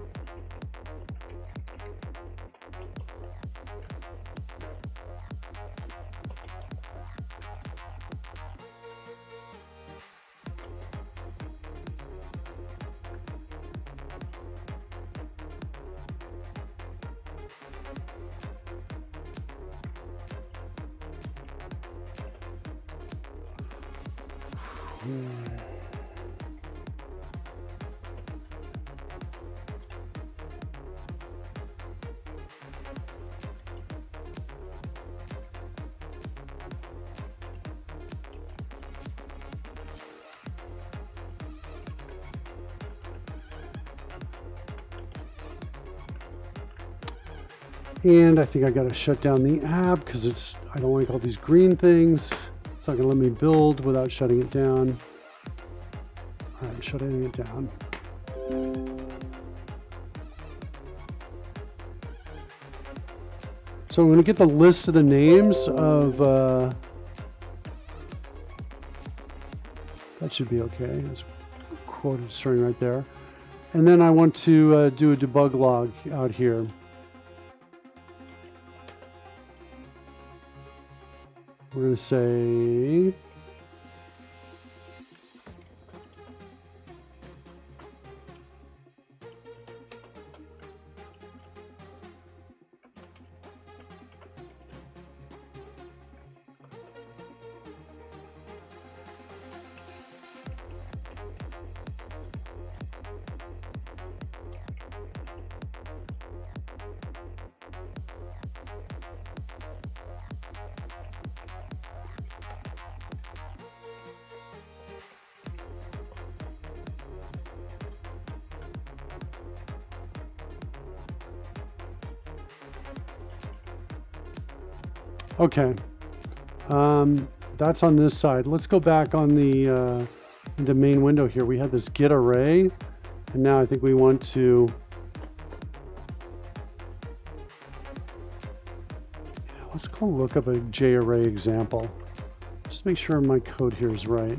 And I think I got to shut down the app because I don't like all these green things. It's not going to let me build without shutting it down. All right, shutting it down. So I'm going to get the list of the names of, that should be okay. That's a quoted string right there. And then I want to do a debug log out here. We're going to say okay, that's on this side. Let's go back on the into main window here. We had this get array, and now I think we want to let's go look up a JArray example. Just make sure my code here is right.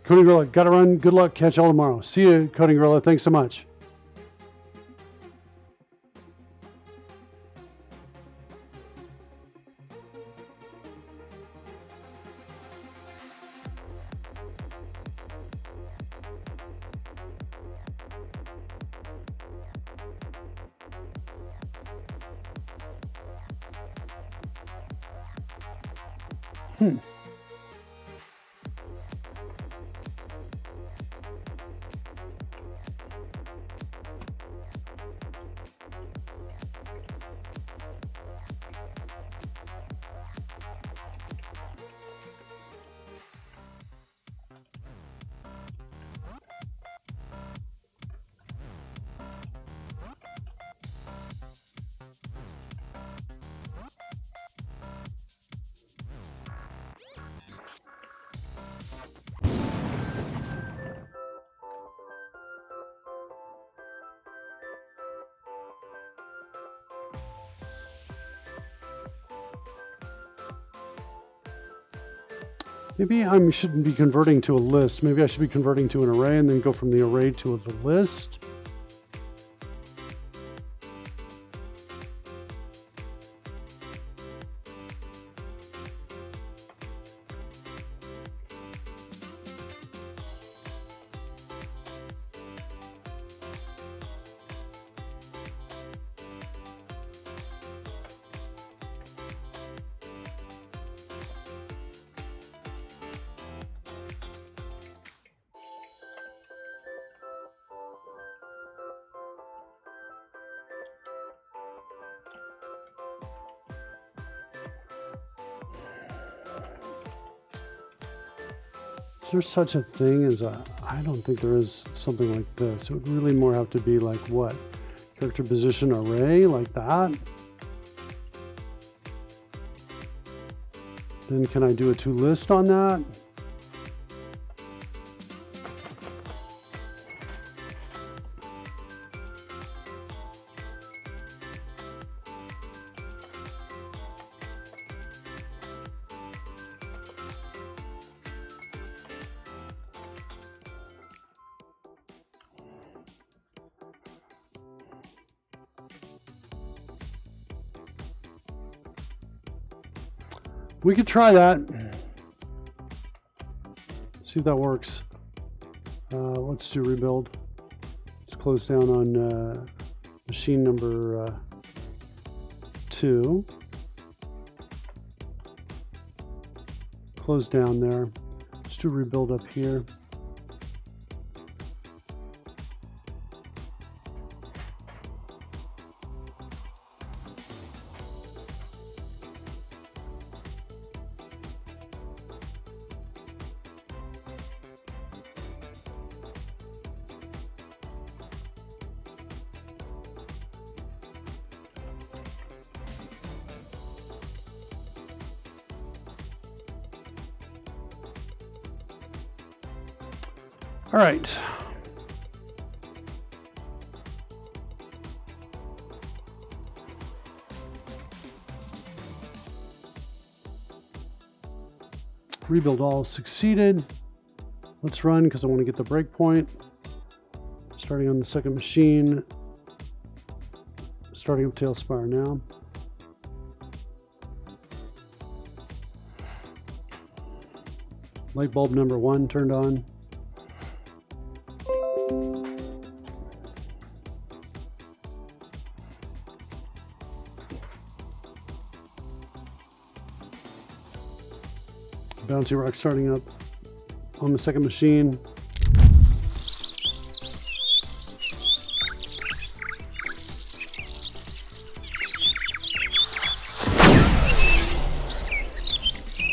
Coding Gorilla, gotta run. Good luck. Catch y'all tomorrow. See you, Coding Gorilla. Thanks so much. Maybe I shouldn't be converting to a list. Maybe I should be converting to an array and then go from the array to the list. Is there such a thing as I don't think there is something like this. It would really more have to be like what? Character position array, like that? Then can I do a to list on that? We could try that. See if that works. Let's do rebuild. Let's close down on machine number 2. Close down there. Let's do rebuild up here. All right. Rebuild all succeeded. Let's run because I want to get the breakpoint. Starting on the second machine. Starting up TaleSpire now. Light bulb number 1 turned on. Bouncy rock starting up on the second machine.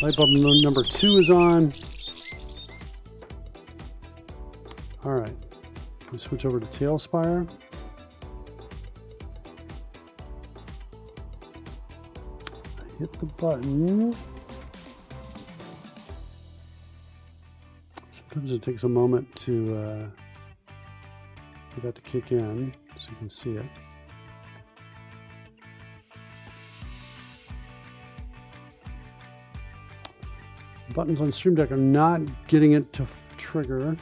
Light bulb number 2 is on. All right, we switch over to TaleSpire. Hit the button. Sometimes it takes a moment to for that to kick in, so you can see it. Buttons on Stream Deck are not getting it to trigger.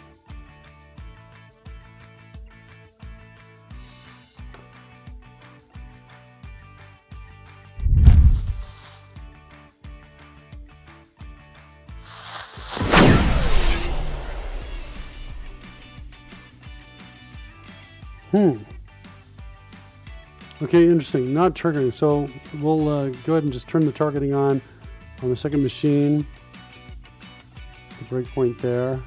Okay, interesting. Not triggering. So we'll go ahead and just turn the targeting on the second machine. The breakpoint there.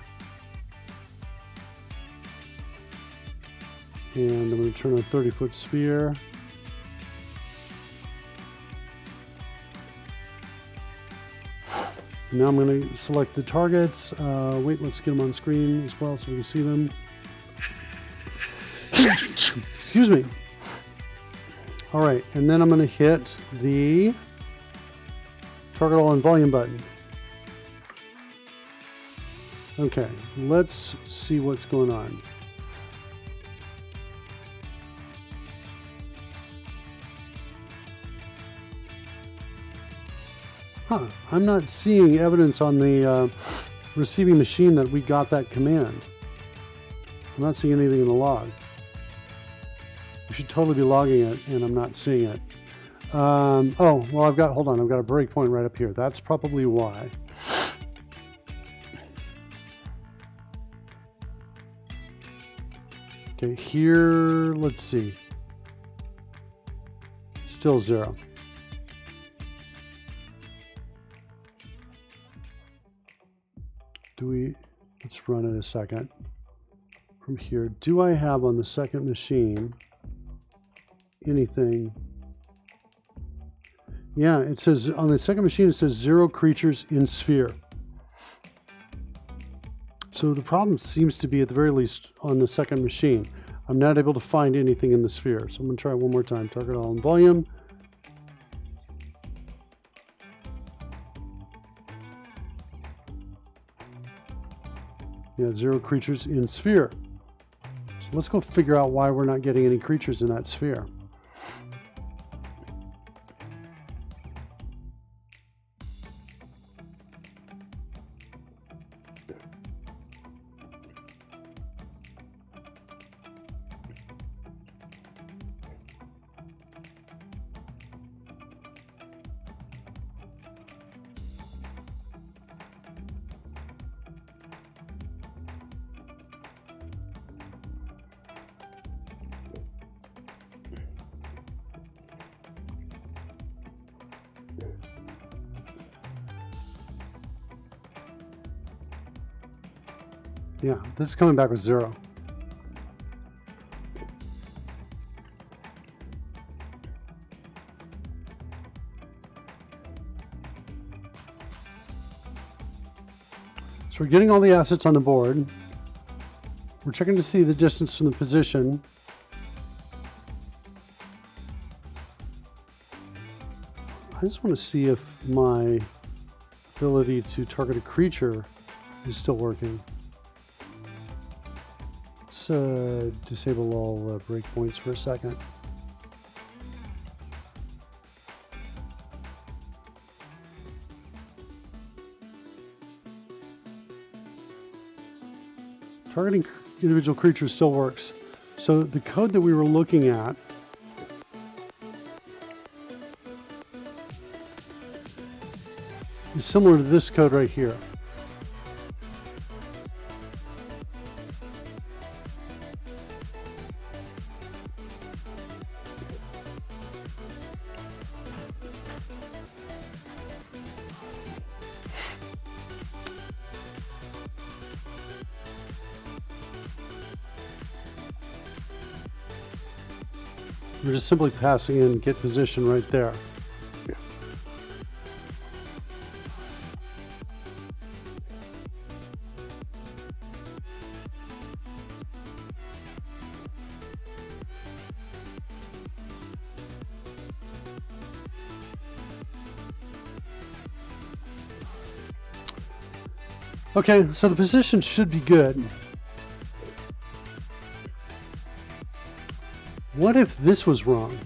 And I'm going to turn on 30-foot sphere. Now I'm going to select the targets. Wait, let's get them on screen as well so we can see them. Excuse me. All right, and then I'm going to hit the target all and volume button. Okay, let's see what's going on. I'm not seeing evidence on the receiving machine that we got that command. I'm not seeing anything in the log. We should totally be logging it, and I'm not seeing it. Oh, well, hold on, I've got a breakpoint right up here. That's probably why. Okay, here, let's see. Still 0. Let's run it a second. From here, do I have on the second machine anything? Yeah, it says on the second machine, it says 0 creatures in sphere. So the problem seems to be, at the very least, on the second machine. I'm not able to find anything in the sphere. So I'm going to try one more time. Target all and volume. Yeah, 0 creatures in sphere. So let's go figure out why we're not getting any creatures in that sphere. Yeah, this is coming back with 0. So we're getting all the assets on the board. We're checking to see the distance from the position. I just want to see if my ability to target a creature is still working. Let's disable all breakpoints for a second. Targeting individual creatures still works. So the code that we were looking at is similar to this code right here. We're just simply passing in get position right there. Okay, so the position should be good. What if this was wrong?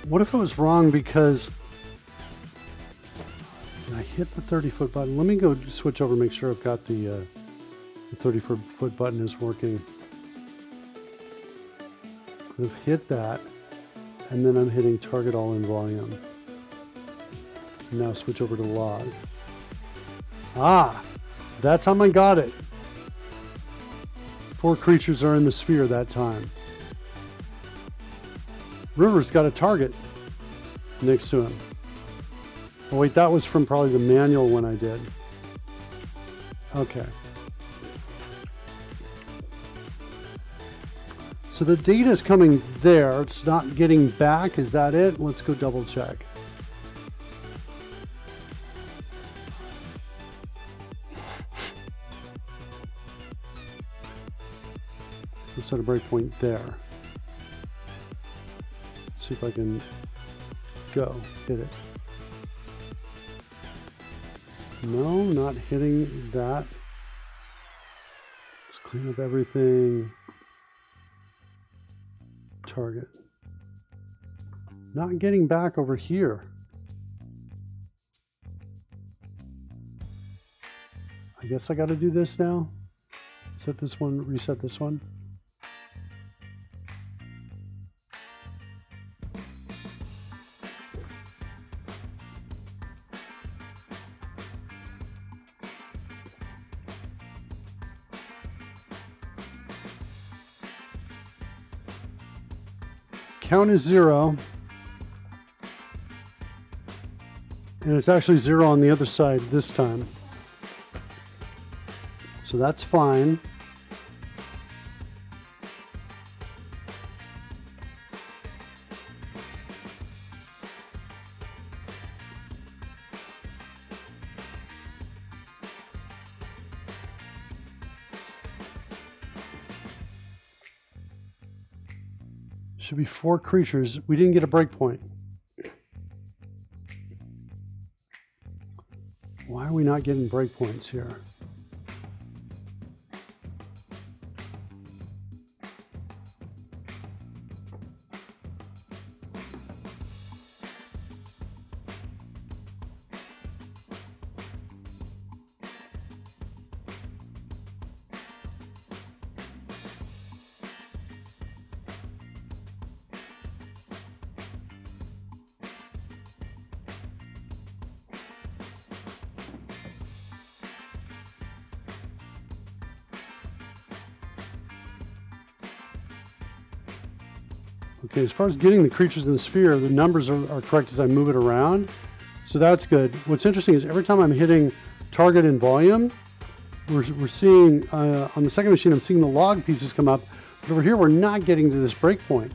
What if it was wrong because I hit the 30-foot button? Let me go switch over and make sure I've got the 30-foot button is working. I've hit that, and then I'm hitting target all in volume. Now switch over to log. Ah, that time I got it. 4 creatures are in the sphere that time. River's got a target next to him. Oh wait, that was from probably the manual one I did. Okay. So the data is coming there. It's not getting back. Is that it? Let's go double check. Let's set a breakpoint there. See if I can go hit it. No, not hitting that. Let's clean up everything. Target. Not getting back over here. I guess I got to do this now. Set this one, reset this one. Count is 0. And it's actually 0 on the other side this time. So that's fine. Should be 4 creatures. We didn't get a breakpoint. Why are we not getting breakpoints here? Okay, as far as getting the creatures in the sphere, the numbers are correct as I move it around. So that's good. What's interesting is every time I'm hitting target and volume, we're seeing, on the second machine, I'm seeing the log pieces come up. But over here, we're not getting to this breakpoint.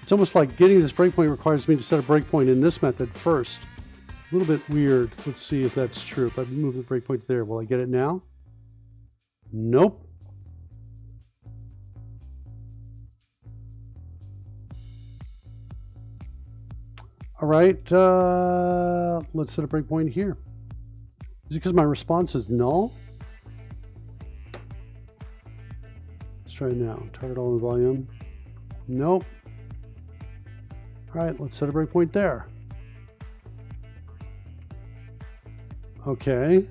It's almost like getting to this breakpoint requires me to set a breakpoint in this method first. A little bit weird. Let's see if that's true. If I move the breakpoint there, will I get it now? Nope. All right, let's set a breakpoint here. Is it because my response is null? Let's try it now. Target all the volume. Nope. All right, let's set a breakpoint there. Okay.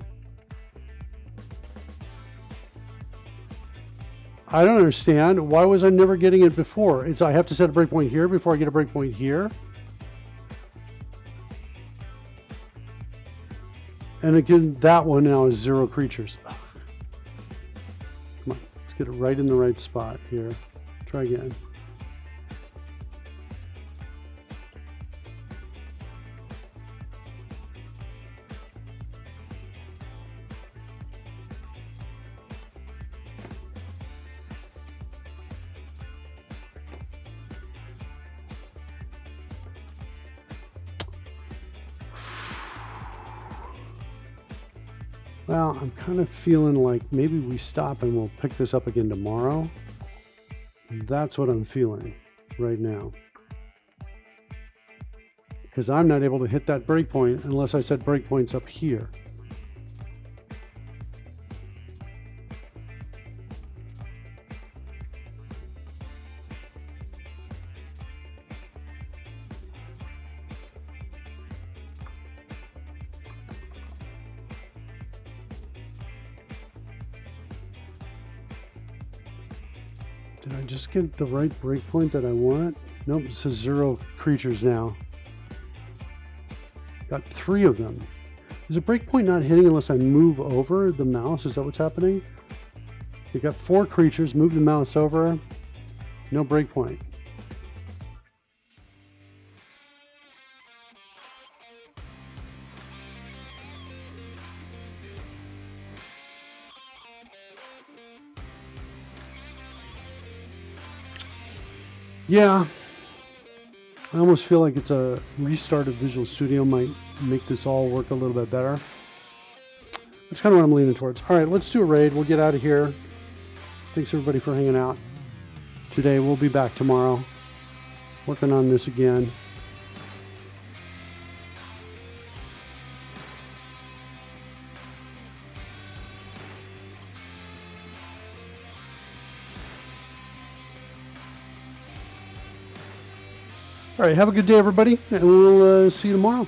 I don't understand. Why was I never getting it before? It's I have to set a breakpoint here before I get a breakpoint here. And again, that one now is 0 creatures. Ugh. Come on, let's get it right in the right spot here. Try again. Well, I'm kind of feeling like maybe we stop and we'll pick this up again tomorrow. That's what I'm feeling right now. Because I'm not able to hit that breakpoint unless I set breakpoints up here. Did I just get the right breakpoint that I want? Nope, it says 0 creatures now. Got 3 of them. Is a breakpoint not hitting unless I move over the mouse? Is that what's happening? You got 4 creatures, move the mouse over, no breakpoint. Yeah, I almost feel like it's a restart of Visual Studio might make this all work a little bit better. That's kind of what I'm leaning towards. All right, let's do a raid. We'll get out of here. Thanks everybody for hanging out today. We'll be back tomorrow working on this again. All right, have a good day, everybody, and we'll see you tomorrow.